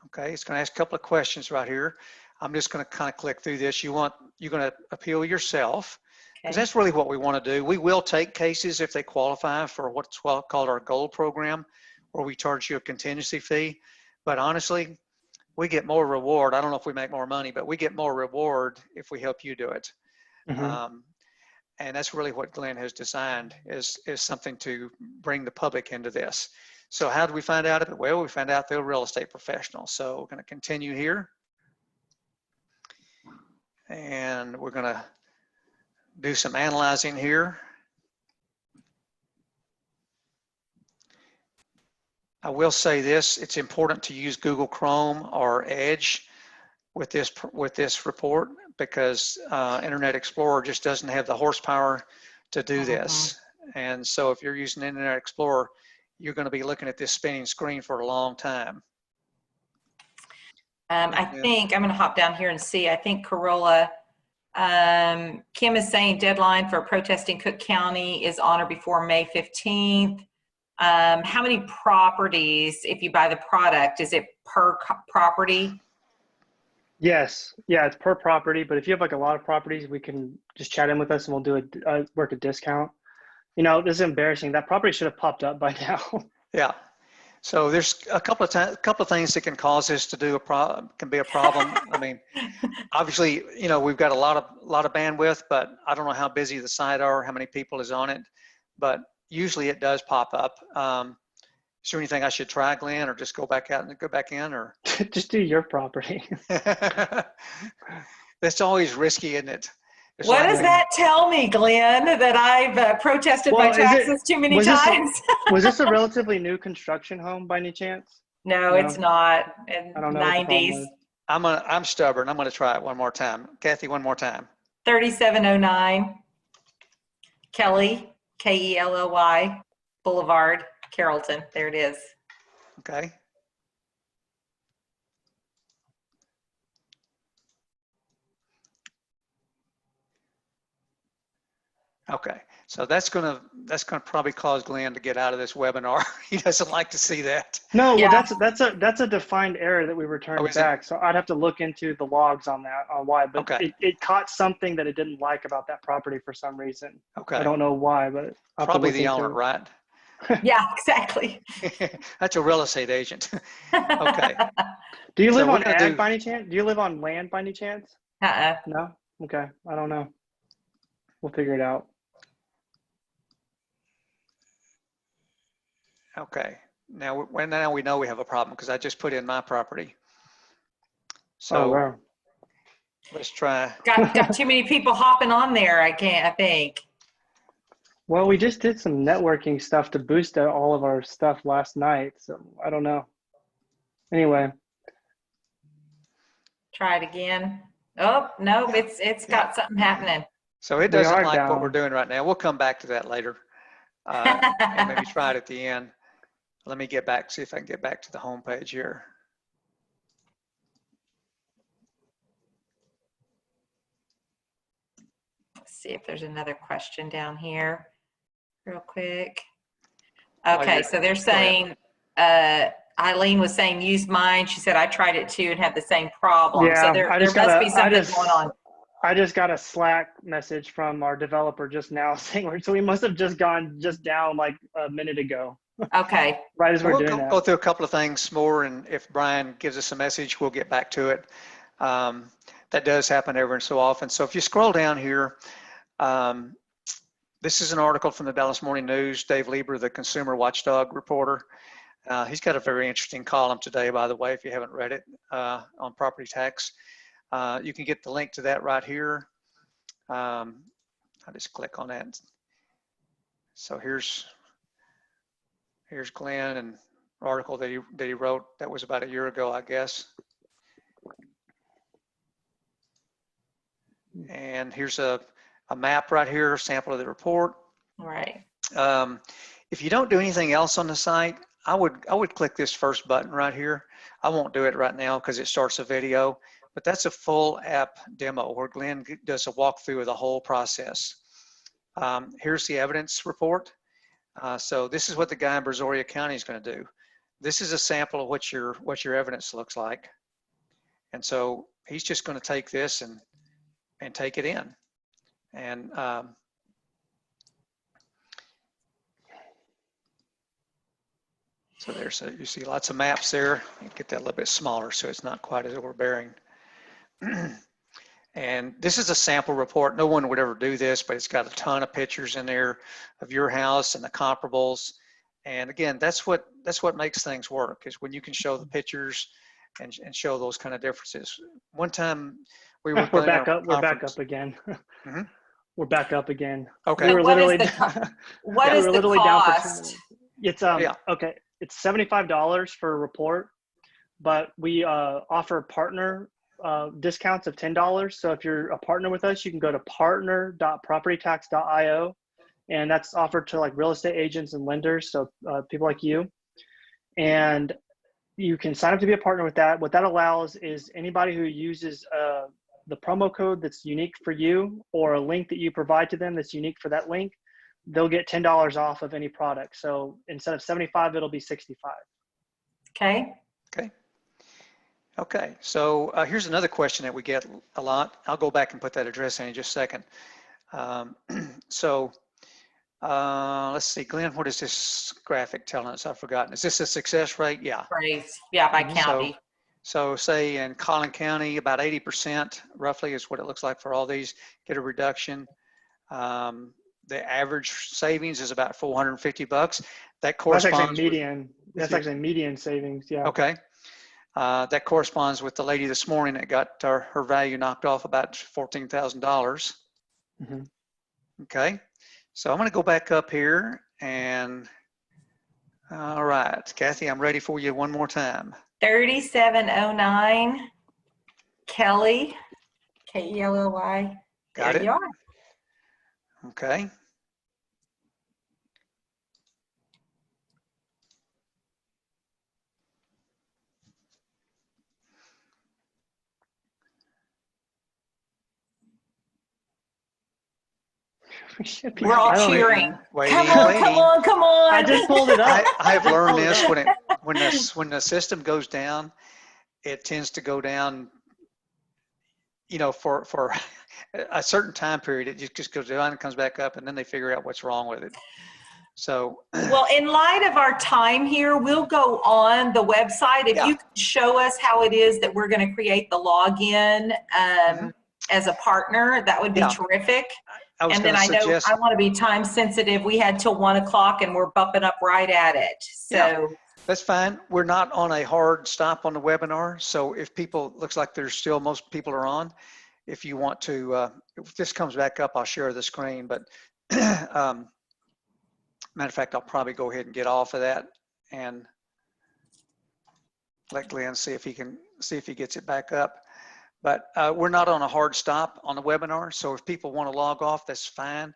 Speaker 2: Okay. It's going to ask a couple of questions right here. I'm just going to kind of click through this. You're going to appeal yourself, because that's really what we want to do. We will take cases if they qualify for what's called our gold program, where we charge you a contingency fee. But honestly, we get more reward. I don't know if we make more money, but we get more reward if we help you do it.
Speaker 3: Mm-hmm.
Speaker 2: And that's really what Glenn has designed, is something to bring the public into this. So how do we find out of it? Well, we found out through a real estate professional. So we're going to continue here. And we're going to do some analyzing here. I will say this, it's important to use Google Chrome or Edge with this report, because Internet Explorer just doesn't have the horsepower to do this. And so if you're using Internet Explorer, you're going to be looking at this spinning screen for a long time.
Speaker 1: I think I'm going to hop down here and see. I think Corolla, Kim is saying deadline for protesting Cook County is on or before May 15th. How many properties, if you buy the product, is it per property?
Speaker 3: Yes. Yeah, it's per property. But if you have like a lot of properties, we can just chat in with us and we'll do work a discount. You know, this is embarrassing. That property should have popped up by now.
Speaker 2: Yeah. So there's a couple of things that can cause this to be a problem. I mean, obviously, you know, we've got a lot of bandwidth, but I don't know how busy the site are, how many people is on it, but usually it does pop up. Is there anything I should try, Glenn, or just go back out and go back in, or?
Speaker 3: Just do your property.
Speaker 2: That's always risky, isn't it?
Speaker 1: What does that tell me, Glenn, that I've protested my taxes too many times?
Speaker 3: Was this a relatively new construction home by any chance?
Speaker 1: No, it's not. In
Speaker 3: I don't know
Speaker 1: 90s.
Speaker 2: I'm stubborn. I'm going to try it one more time. Kathy, one more time.
Speaker 1: 3709 Kelly, Kelly Boulevard, Carrollton. There it is.
Speaker 2: Okay. Okay, so that's gonna probably cause Glenn to get out of this webinar. He doesn't like to see that.
Speaker 3: No, yeah. Well, that's a defined error that we returned back. So I'd have to look into the logs on that, on why. But
Speaker 2: okay.
Speaker 3: it caught something that it didn't like about that property for some reason.
Speaker 2: Okay.
Speaker 3: I don't know why, but I'll
Speaker 2: probably the owner, right?
Speaker 1: Yeah, exactly.
Speaker 2: That's a real estate agent. Okay.
Speaker 3: Do you live on ag by any chance? Do you live on land by any chance? No? Okay. I don't know. We'll figure it out.
Speaker 2: Okay. Now we know we have a problem because I just put in my property. So
Speaker 3: oh, wow.
Speaker 2: Let's try.
Speaker 1: Got too many people hopping on there. I think.
Speaker 3: Well, we just did some networking stuff to boost all of our stuff last night. So I don't know. Anyway.
Speaker 1: Try it again. Oh, no, it's got something happening.
Speaker 2: So it doesn't like what we're doing right now. We'll come back to that later. And maybe try it at the end. Let me get back, see if I can get back to the home page here.
Speaker 1: Let's see if there's another question down here real quick. Okay, so they're saying, Eileen was saying use mine. She said, I tried it too and had the same problem.
Speaker 3: Yeah,
Speaker 1: so there must be something going on.
Speaker 3: I just got a Slack message from our developer just now saying, so we must have just gone down like a minute ago.
Speaker 1: Okay.
Speaker 3: Right as we're doing that.
Speaker 2: We'll go through a couple of things more, and if Brian gives us a message, we'll get back to it. That does happen every so often. So if you scroll down here, this is an article from the Dallas Morning News. Dave Lieber, the consumer watchdog reporter. He's got a very interesting column today, by the way, if you haven't read it, on property tax. You can get the link to that right here. I'll just click on that. So here's Glenn and article that he wrote. That was about a year ago, I guess. And here's a map right here, sample of the report.
Speaker 1: Right.
Speaker 2: If you don't do anything else on the site, I would click this first button right here. I won't do it right now because it starts a video, but that's a full app demo where Glenn does a walkthrough of the whole process. Here's the evidence report. So this is what the guy in Brazoria County is going to do. This is a sample of what your evidence looks like. And so he's just going to take this and take it in. And so there's you see lots of maps there. You get that a little bit smaller so it's not quite as overbearing. And this is a sample report. No one would ever do this, but it's got a ton of pictures in there of your house and the comparables. And again, that's what makes things work, is when you can show the pictures and show those kind of differences. One time we were
Speaker 3: We're back up again.
Speaker 2: Mm-hmm.
Speaker 3: We're back up again.
Speaker 2: Okay.
Speaker 3: We were literally
Speaker 1: what is the cost?
Speaker 3: It's okay. It's $75 for a report, but we offer partner discounts of $10. So if you're a partner with us, you can go to partner.propertytax.io, and that's offered to like real estate agents and lenders, so people like you. And you can sign up to be a partner with that. What that allows is anybody who uses the promo code that's unique for you, or a link that you provide to them that's unique for that link, they'll get $10 off of any product. So instead of 75, it'll be 65.
Speaker 1: Okay.
Speaker 2: Okay, so here's another question that we get a lot. I'll go back and put that address in just a second. Let's see, Glenn, what is this graphic telling us? I've forgotten. Is this a success rate? Yeah.
Speaker 1: Right. Yeah, by county.
Speaker 2: So say in Collin County, about 80% roughly is what it looks like for all these, get a reduction. The average savings is about $450. That corresponds.
Speaker 3: That's actually median. That's actually median savings. Yeah.
Speaker 2: Okay. That corresponds with the lady this morning that got her value knocked off about $14,000.
Speaker 3: Mm-hmm.
Speaker 2: Okay. So I'm going to go back up here and, all right, Kathy, I'm ready for you one more time.
Speaker 1: 3709 Kelly, Kelly.
Speaker 2: Got it.
Speaker 1: You are.
Speaker 2: Okay.
Speaker 1: We're all cheering.
Speaker 2: Waiting.
Speaker 1: Come on.
Speaker 3: I just pulled it up.
Speaker 2: I've learned this when the system goes down, it tends to go down, you know, for a certain time period. It just goes down and comes back up, and then they figure out what's wrong with it. So,
Speaker 1: well, in light of our time here, we'll go on the website. If you can show us how it is that we're going to create the login as a partner, that would be terrific. And then I know I want to be time sensitive. We had till 1 o'clock and we're bumping up right at it. So
Speaker 2: that's fine. We're not on a hard stop on the webinar. So if looks like there's still, most people are on. If you want to, if this comes back up, I'll share the screen. But matter of fact, I'll probably go ahead and get off of that and let Glenn see if he gets it back up. But we're not on a hard stop on the webinar. So if people want to log off, that's fine.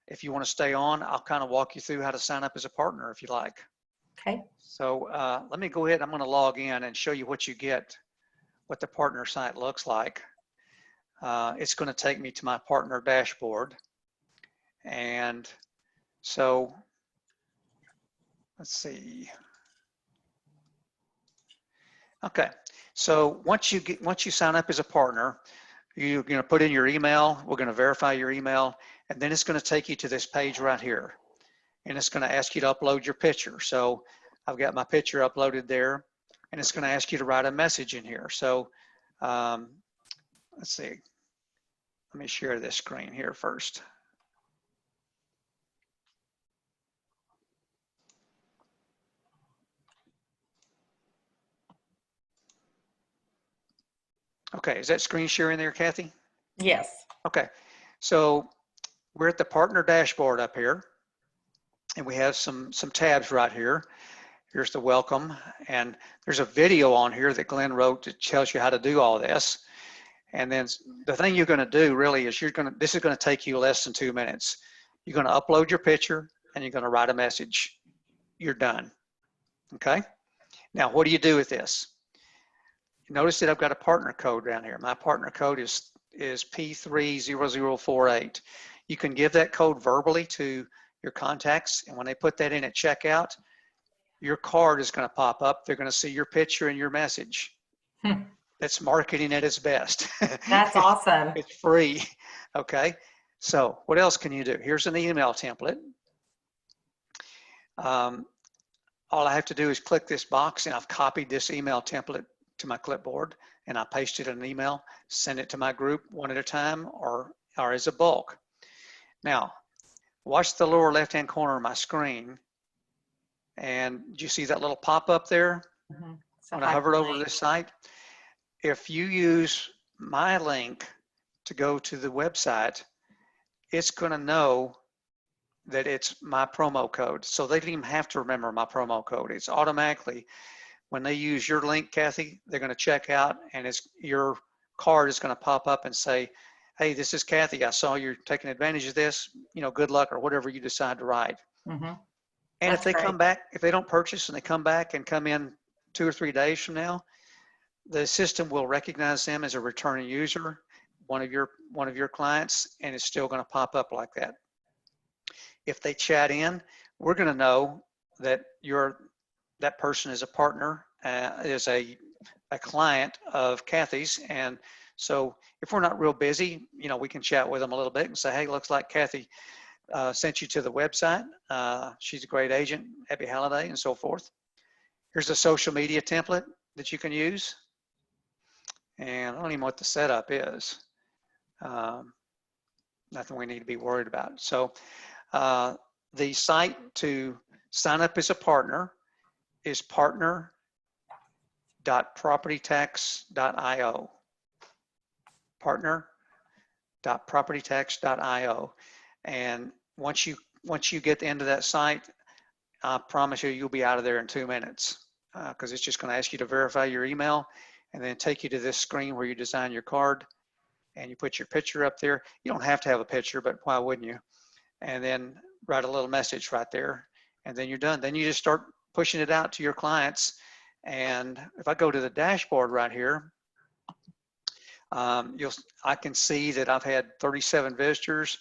Speaker 2: If you want to stay on, I'll kind of walk you through how to sign up as a partner if you like.
Speaker 1: Okay.
Speaker 2: So let me go ahead. I'm going to log in and show you what you get, what the partner site looks like. It's going to take me to my partner dashboard. And so let's see. Okay. So once you sign up as a partner, you're going to put in your email. We're going to verify your email, and then it's going to take you to this page right here, and it's going to ask you to upload your picture. So I've got my picture uploaded there, and it's going to ask you to write a message in here. So let's see. Let me share this screen here first. Okay, is that screen sharing there, Kathy?
Speaker 1: Yes.
Speaker 2: Okay, so we're at the partner dashboard up here. And we have some tabs right here. Here's the welcome, and there's a video on here that Glenn wrote that tells you how to do all this. And then the thing you're going to do really is this is going to take you less than 2 minutes. You're going to upload your picture and you're going to write a message. You're done. Okay. Now, what do you do with this? Notice that I've got a partner code down here. My partner code is P30048. You can give that code verbally to your contacts, and when they put that in at checkout, your card is going to pop up. They're going to see your picture and your message. That's marketing at its best.
Speaker 1: That's awesome.
Speaker 2: It's free. Okay. So what else can you do? Here's an email template. All I have to do is click this box, and I've copied this email template to my clipboard, and I paste it in an email, send it to my group one at a time or as a bulk. Now, watch the lower left-hand corner of my screen, and do you see that little pop-up there?
Speaker 1: Mm-hmm.
Speaker 2: When I hovered over this site? If you use my link to go to the website, it's going to know that it's my promo code. So they don't even have to remember my promo code. It's automatically, when they use your link, Kathy, they're going to check out, and your card is going to pop up and say, hey, this is Kathy. I saw you're taking advantage of this. Good luck, or whatever you decide to write.
Speaker 1: Mm-hmm.
Speaker 2: And
Speaker 1: That's
Speaker 2: if they
Speaker 1: great.
Speaker 2: come back, if they don't purchase and they come back and come in 2 or 3 days from now, the system will recognize them as a returning user, one of your clients, and it's still going to pop up like that. If they chat in, we're going to know that that person is a partner, is a client of Kathy's, and so if we're not real busy, we can chat with them a little bit and say, hey, looks like Kathy sent you to the website. She's a great agent, happy holiday, and so forth. Here's a social media template that you can use. And I don't even know what the setup is. Nothing we need to be worried about. So the site to sign up as a partner is partner.propertytax.io. Partner.propertytax.io. And once you get into that site, I promise you'll be out of there in 2 minutes, because it's just going to ask you to verify your email and then take you to this screen where you design your card and you put your picture up there. You don't have to have a picture, but why wouldn't you? And then write a little message right there, and then you're done. Then you just start pushing it out to your clients. And if I go to the dashboard right here, I can see that I've had 37 visitors,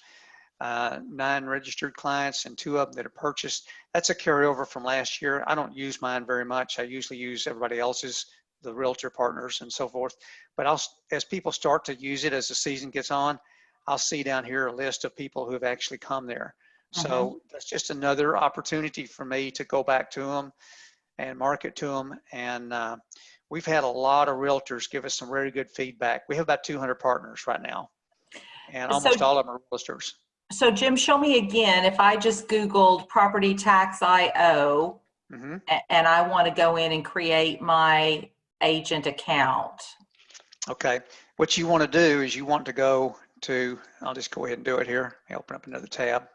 Speaker 2: 9 registered clients, and 2 of them that have purchased. That's a carryover from last year. I don't use mine very much. I usually use everybody else's, the realtor partners and so forth. But as people start to use it, as the season gets on, I'll see down here a list of people who have actually come there. So that's just another opportunity for me to go back to them and market to them. And we've had a lot of realtors give us some very good feedback. We have about 200 partners right now, and almost all of them are realtors.
Speaker 1: So Jim, show me again, if I just Googled PropertyTax.io and I want to go in and create my agent account.
Speaker 2: Okay, what you want to do is you want to go to, I'll just go ahead and do it here. I'll open up another tab.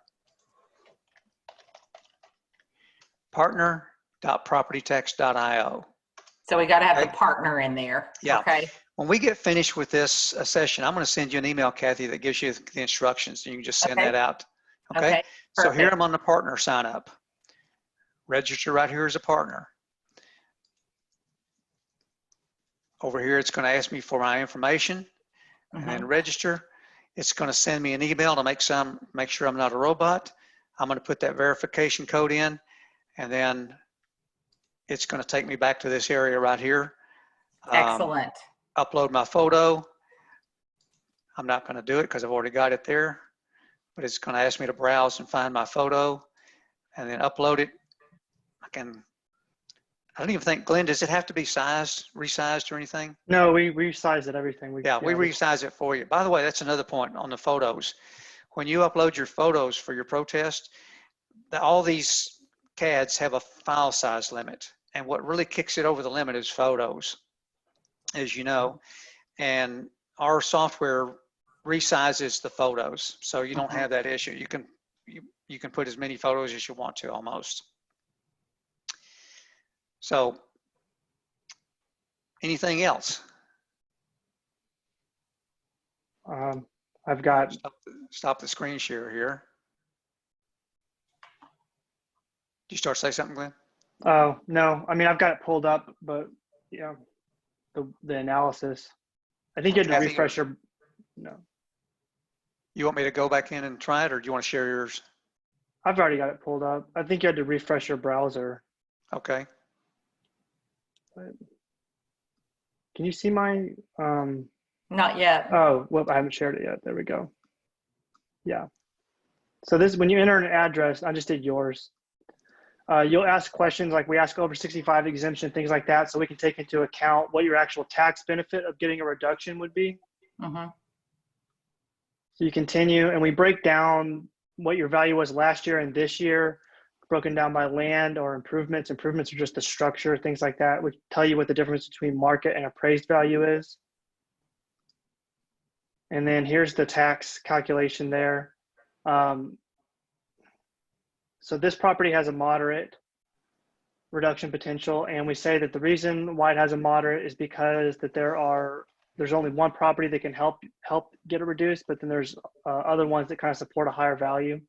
Speaker 2: Partner.propertytax.io.
Speaker 1: So we got to have the partner in there.
Speaker 2: Yeah.
Speaker 1: Okay.
Speaker 2: When we get finished with this session, I'm going to send you an email, Kathy, that gives you the instructions, and you can just send that out. Okay. So here I'm on the partner sign up. Register right here as a partner. Over here, it's going to ask me for my information, and then register. It's going to send me an email to make sure I'm not a robot. I'm going to put that verification code in, and then it's going to take me back to this area right here.
Speaker 1: Excellent.
Speaker 2: Upload my photo. I'm not going to do it because I've already got it there, but it's going to ask me to browse and find my photo and then upload it. I don't even think, Glenn, does it have to be resized or anything?
Speaker 3: No, we resize it, everything.
Speaker 2: We resize it for you. By the way, that's another point on the photos. When you upload your photos for your protest, all these CADs have a file size limit. And what really kicks it over the limit is photos, as you know. And our software resizes the photos, so you don't have that issue. You you can put as many photos as you want to almost. So anything else?
Speaker 3: I've got,
Speaker 2: Stop the screen share here. Did you start to say something, Glenn?
Speaker 3: oh, no, I mean, I've got it pulled up, but yeah, the analysis. I think you had to
Speaker 2: Kathy,
Speaker 3: refresh your, no,
Speaker 2: You want me to go back in and try it, or do you want to share yours?
Speaker 3: I've already got it pulled up. I think you had to refresh your browser.
Speaker 2: Okay.
Speaker 3: But can you see my,
Speaker 1: Not yet.
Speaker 3: oh, well, I haven't shared it yet. There we go. Yeah. So this, when you enter an address, I just did yours. You'll ask questions like we ask over 65 exemption, things like that, so we can take into account what your actual tax benefit of getting a reduction would be.
Speaker 1: Mm-hmm.
Speaker 3: So you continue, and we break down what your value was last year and this year, broken down by land or improvements. Improvements are just the structure, things like that. We tell you what the difference between market and appraised value is. And then here's the tax calculation there. So this property has a moderate reduction potential, and we say that the reason why it has a moderate is because that there's only one property that can help get it reduced, but then there's other ones that kind of support a higher value.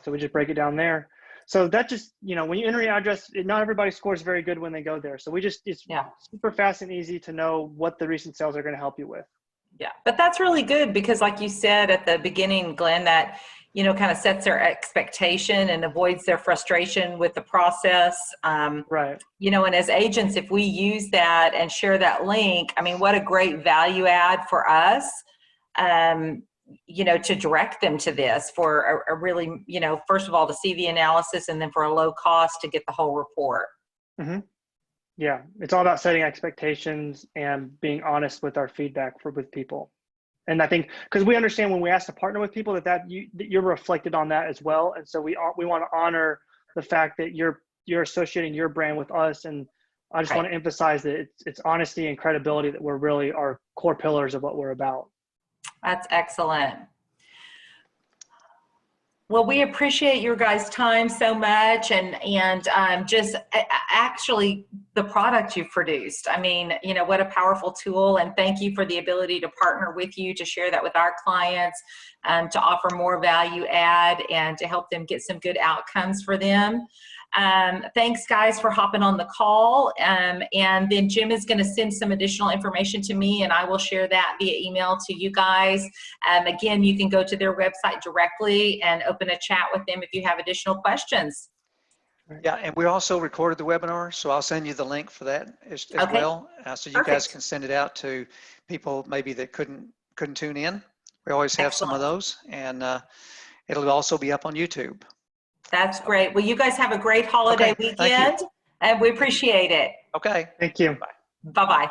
Speaker 3: So we just break it down there. So that just, you know, when you enter your address, not everybody scores very good when they go there. So we just, it's super fast and easy to know what the recent sales are going to help you with.
Speaker 1: Yeah, but that's really good because like you said at the beginning, Glenn, that, you know, kind of sets their expectation and avoids their frustration with the process.
Speaker 3: Right.
Speaker 1: You know, and as agents, if we use that and share that link, I mean, what a great value add for us, you know, to direct them to this for a really, you know, first of all, to see the analysis and then for a low cost to get the whole report.
Speaker 3: Mm-hmm. Yeah, it's all about setting expectations and being honest with our feedback with people. And I think because we understand when we ask to partner with people that you're reflected on that as well. And so we want to honor the fact that you're associating your brand with us. And I just want to emphasize that it's honesty and credibility that we're really our core pillars of what we're about.
Speaker 1: That's excellent. Well, we appreciate your guys' time so much and just actually the product you've produced. I mean, you know, what a powerful tool, and thank you for the ability to partner with you to share that with our clients, to offer more value add and to help them get some good outcomes for them. Thanks guys for hopping on the call. And then Jim is going to send some additional information to me and I will share that via email to you guys. Again, you can go to their website directly and open a chat with them if you have additional questions.
Speaker 2: Yeah, and we also recorded the webinar, so I'll send you the link for that as well. So you guys can send it out to people maybe that couldn't tune in. We always have some of those, and it'll also be up on YouTube.
Speaker 1: That's great. Well, you guys have a great holiday weekend, and we appreciate it.
Speaker 2: Okay.
Speaker 3: Thank you.
Speaker 1: Bye-bye.